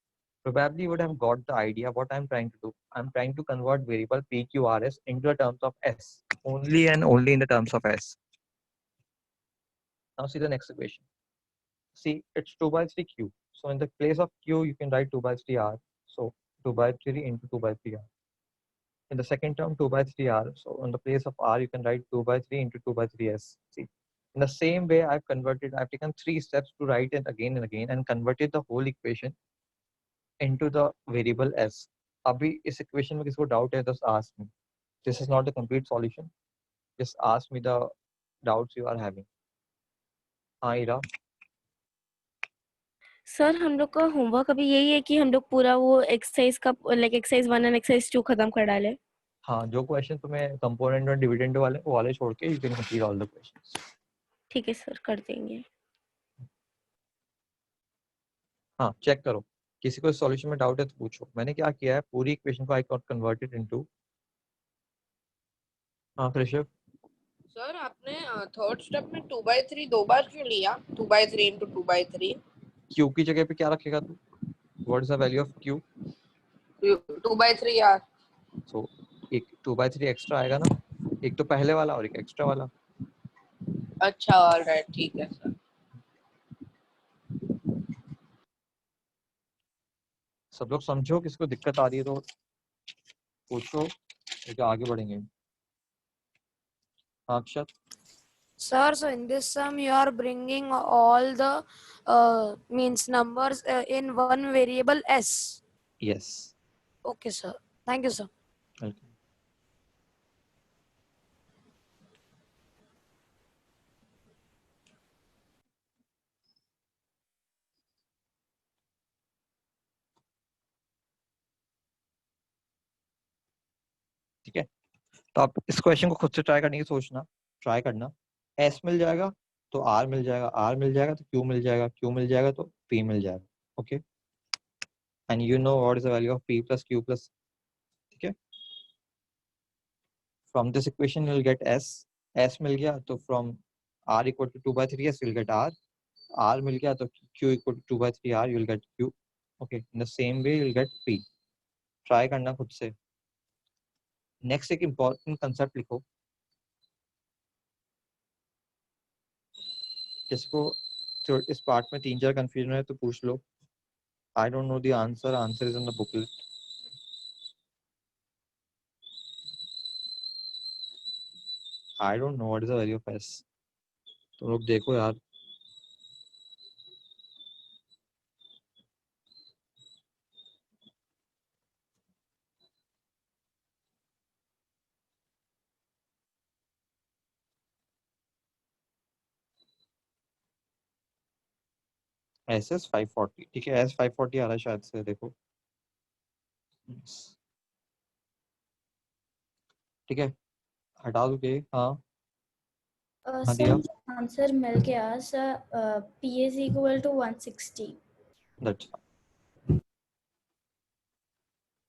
Probably you would have got the idea what I'm trying to do. I'm trying to convert variable PQRS into the terms of S. Only and only in the terms of S. Now see the next equation. See, it's 2 by 3Q. So in the place of Q, you can write 2 by 3R. So 2 by 3 into 2 by 3R. In the second term, 2 by 3R. So on the place of R, you can write 2 by 3 into 2 by 3S. See, in the same way, I've taken 3 steps to write it again and again and converted the whole equation into the variable S. Abhi is equation में किसको doubt है, just ask me. This is not the complete solution. Just ask me the doubts you are having. हाँ इरा। Sir हम लोग का homework अभी यही है कि हम लोग पूरा वो एक्सरसाइज का लाइक एक्सरसाइज 1 एंड एक्सरसाइज 2 खत्म कर डाले। हाँ, जो क्वेश्चन तुम्हें कंपोनेंट और डिविडेंड वाले वो वाले छोड़ के you can complete all the questions. ठीक है सर, कर देंगे। हाँ, चेक करो, किसी को सॉल्यूशन में डाउट है तो पूछो। मैंने क्या किया है, पूरी इक्वेशन को आई कन्वर्टेड इनटू। हाँ कृषभ। सर आपने थर्ड स्टेप में 2 by 3 दो बार क्यों लिया? 2 by 3 into 2 by 3। Q की जगह पे क्या रखेगा तू? What is the value of Q? 2 by 3 यार। So एक 2 by 3 एक्स्ट्रा आएगा ना, एक तो पहले वाला और एक एक्स्ट्रा वाला। अच्छा, ऑलराइट, ठीक है सर। सब लोग समझो, किसको दिक्कत आ रही है तो पूछो, तो आगे बढ़ेंगे। Akshat. Sir, so in this sum, you are bringing all the means numbers in one variable s. Yes. Okay, sir. Thank you, sir. Okay. ठीक है, तो आप इस क्वेश्चन को खुद से ट्राई करने की सोचना, ट्राई करना। एस मिल जाएगा तो आर मिल जाएगा, आर मिल जाएगा तो क्यू मिल जाएगा, क्यू मिल जाएगा तो पी मिल जाएगा। Okay, and you know what is the value of P plus Q plus. ठीक है, from this equation you will get S, S मिल गया तो from R equal to 2/3 S you will get R, R मिल गया तो Q equal to 2/3 R you will get Q. Okay, in the same way you will get P. Try करना खुद से। Next एक इंपॉर्टेंट कंसेप्ट लिखो, जिसको तो इस पार्ट में 3-4 कंफ्यूजन है तो पूछ लो। I don't know the answer, answer is in the booklet. I don't know what is the value of S. तो लोग देखो यार, एस एस 540। ठीक है, एस 540 आ रहा है शायद से, देखो। ठीक है, हटा दोगे? हाँ हाँ दिया। सर आंसर मिल गया sir, P is equal to 160. That's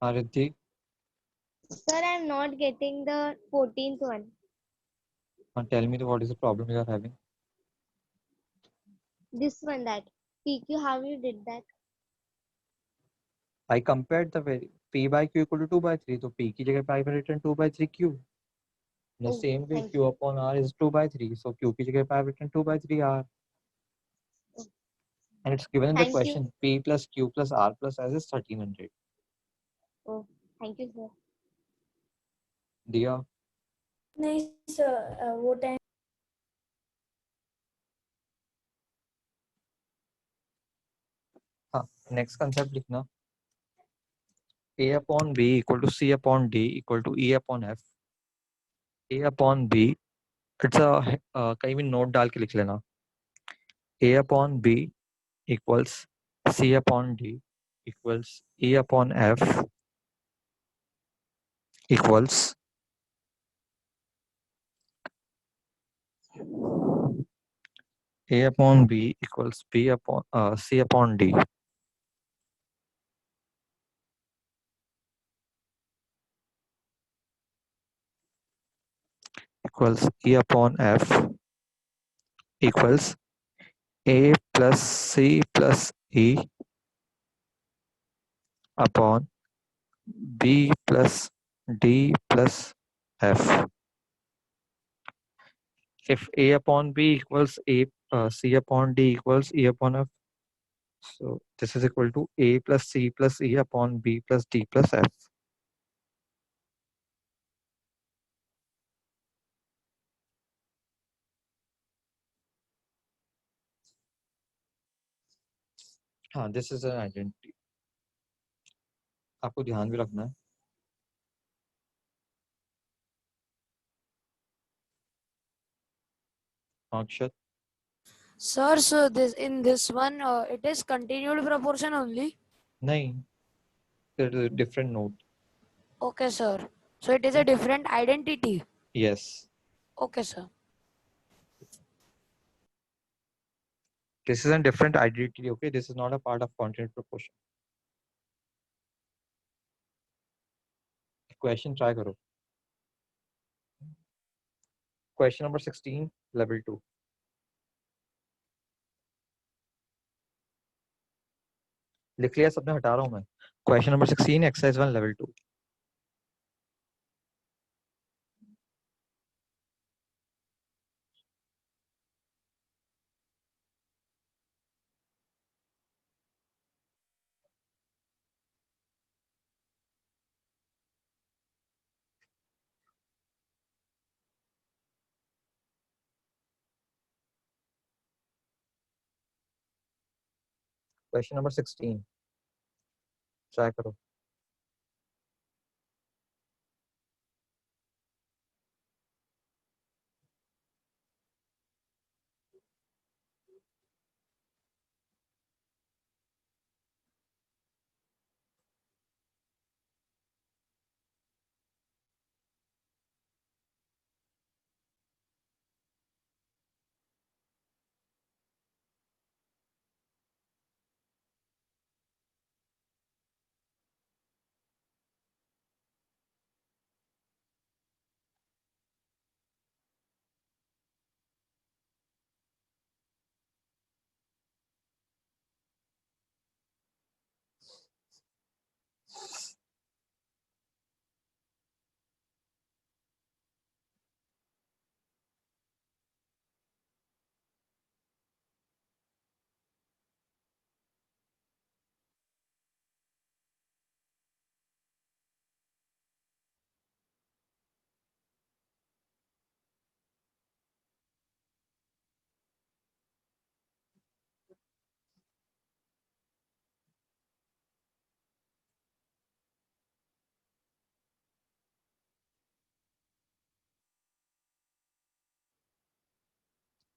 हाँ Riddhi. Sir, I'm not getting the 14th one. हाँ, tell me what is the problem you are having. This one, that PQ, how you did that? I compared the p by q equal to 2/3, तो p की जगह पे I have written 2/3 q. In the Oh, same way, thank q upon r is 2/3, so q की जगह पे I have written 2/3 r. And it's given in the Thank you. question p plus q plus r plus s is 1300. Oh, thank you, sir. दिया। नहीं sir, वो time हाँ, next concept लिखना, a upon b equal to c upon d equal to e upon f. a upon b, it's कहीं भी note डाल के लिख लेना। a upon b equals c upon d equals e upon f equals a upon b equals b upon c upon d equals e upon f equals a plus c plus e upon b plus d plus f. If a upon b equals a c upon d equals e upon f, so this is equal to a plus c plus e upon b plus d plus f. हाँ, this is an identity, आपको ध्यान भी रखना है। अक्षत। Sir, so this in this one, it is continued proportion only. नहीं, there is a different note. Okay, sir. So it is a different identity. Yes, Okay, sir. this is a different identity. Okay, this is not a part of continued proportion. Question try करो। Question number 16, level 2. लिख लिया सबने? हटा रहा हूँ मैं। Question number 16, exercise 1, level 2. Question number 16 try करो.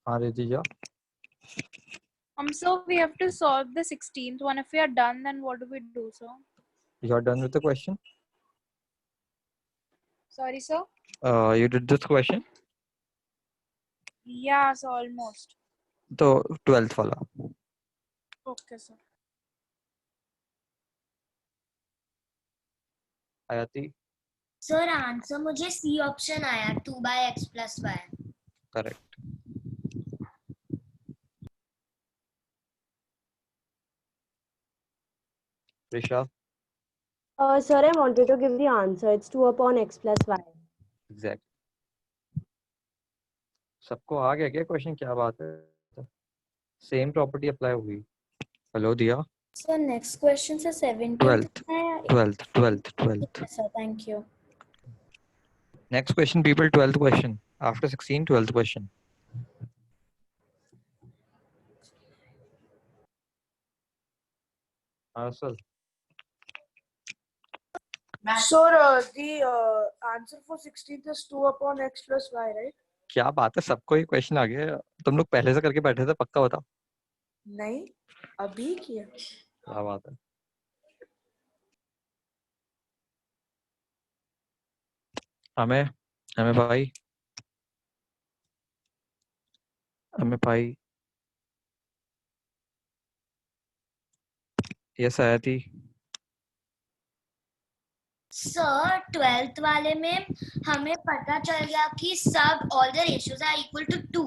हाँ रिद्धि जा. So we have to solve the 16th one. If we are done, then what do we do, sir? You are done with the question? Sorry, sir. You did this question? Yeah, so almost. तो 12th वाला. Okay, sir. आयाति. Sir answer मुझे C option आया 2/x+y. Correct. Risha. Sir, I wanted to give the answer. It's 2/x+y. Exact. सबको आ गया क्या question? क्या बात है? सेम प्रॉपर्टी अप्लाई हुई. हेलो दिया. So next question is 17th. 12th. Yes, sir. Thank you. Next question, people. 12th question. After 16, 12th question. Sir. Sir, the answer for 16th is 2/x+y, right? क्या बात है, सबको ये question आ गया. तुम लोग पहले से करके बैठे थे, पक्का बता. नहीं, अभी किया. क्या बात है. हमें भाई यस आया थी. सर 12th वाले में हमें पता चल गया कि सब all the ratios are equal to 2.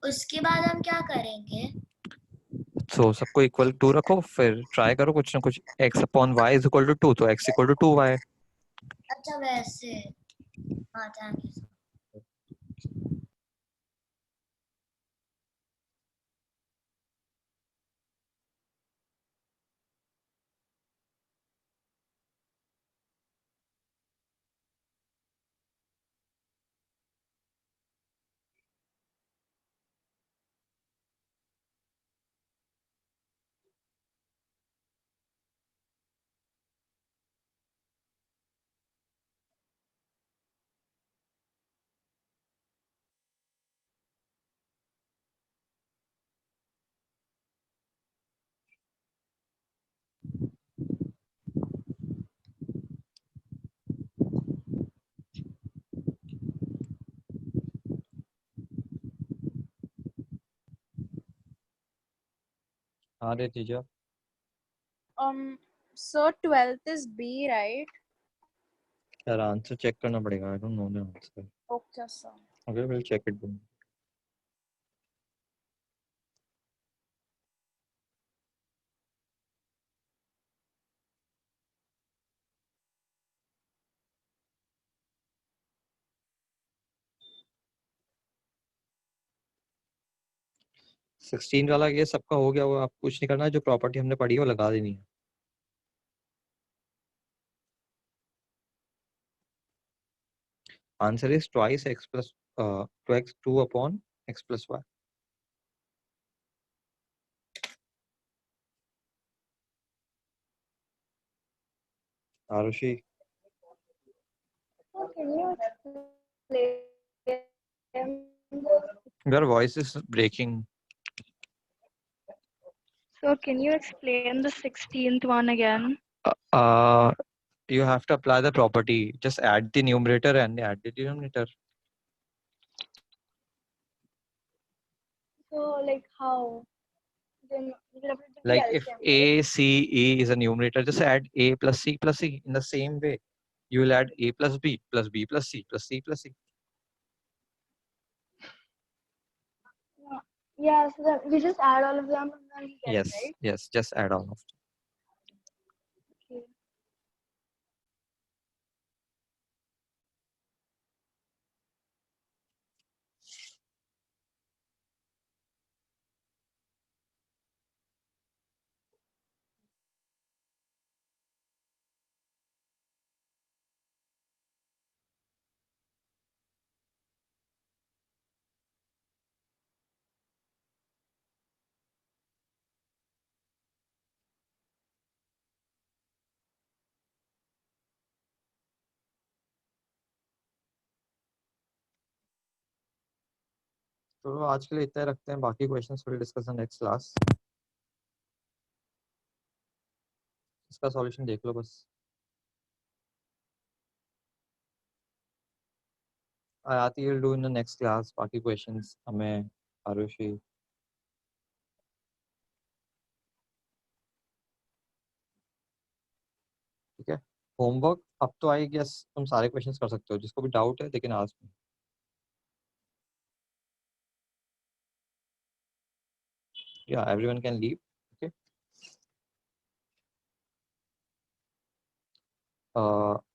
उसके बाद हम क्या करेंगे? सो सबको इक्वल 2 रखो, फिर ट्राई करो कुछ ना कुछ. x/y = 2, तो x = 2y. अच्छा वैसे. हाँ थैंक यू. हाँ रे तीजा. So 12th is B, right? यार आंसर चेक करना पड़ेगा. I don't know the answer. Okay, sir. Okay, will check it. Sixteen वाला ये सबका हो गया. वो आप कुछ नहीं करना है, जो प्रॉपर्टी हमने पढ़ी है वो लगा देनी है. Answer is 2x/x/y. Arushi, So can you explain your voice is breaking. So can you explain the 16th one again? You have to apply the property. Just add the numerator and add the denominator. So like how? Then we'll have to do the Like if LCM, right? A, C, E is a numerator, just add A plus C plus C. In the same way, you will add A plus B plus B plus C plus C plus C. Yeah, so then we just add all of them and then we get it, Yes, right? yes, just add all of them. Okay. तो आज के लिए इतना ही रखते हैं, बाकी questions will discuss in next class. इसका solution देख लो बस. Ayati will do in the next class. बाकी क्वेश्चंस हमें आरुषि. ठीक है. होमवर्क अब तो आई गेस तुम सारे क्वेश्चंस कर सकते हो. जिसको भी डाउट है they can ask me. Yeah, everyone can leave. Okay.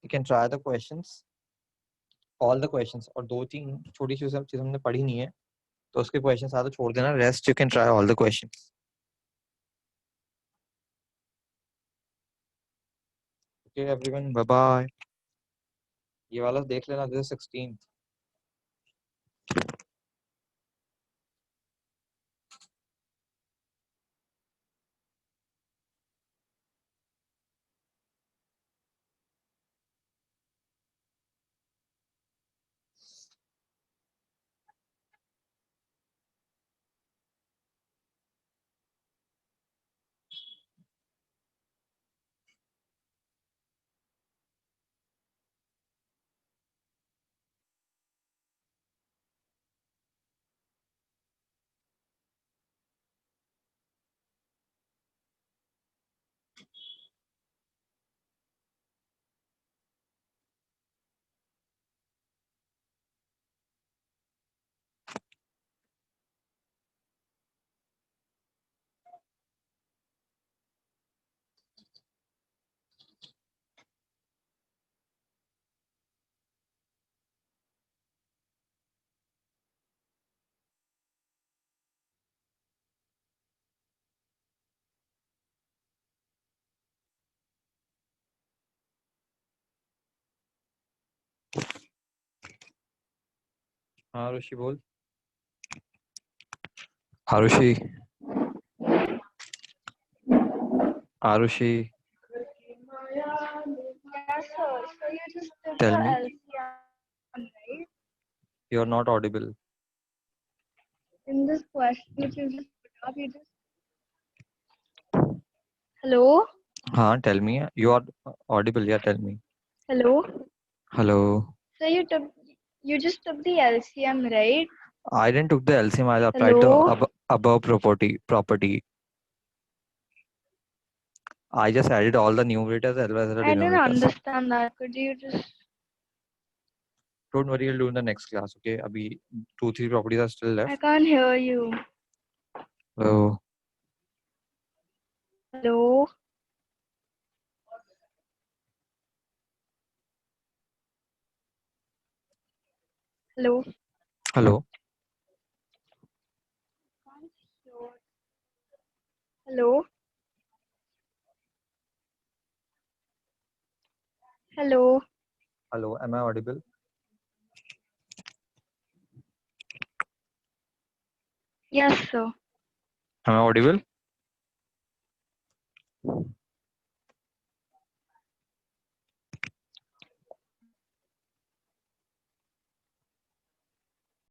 You can try the questions. All the questions. और दो तीन छोटी चीजें हमने पढ़ी नहीं है तो उसके क्वेश्चंस आते छोड़ देना. Rest you can try all the questions. Okay, everyone. Bye bye. ये वाला देख लेना. This is 16th. हाँ ऋषि बोल. Arushi. Arushi. Yeah, sir. So you just did Tell the me. LCM, right? You are not audible. In this question which you just put up, you just Hello? हाँ, tell me. You are audible. Yeah, tell me. Hello? Hello. So you just took the LCM, right? I didn't took the LCM. I applied the Hello? above property. I just added all the numerators as well as the I didn't denominators. understand that. Could you just Don't worry, you'll do in the next class. Okay. Abhi 2-3 properties are still I left. can't hear you. So Hello? Hello? hello. Hello? Hello? Hello. Am I audible? Yes, sir. Am I audible?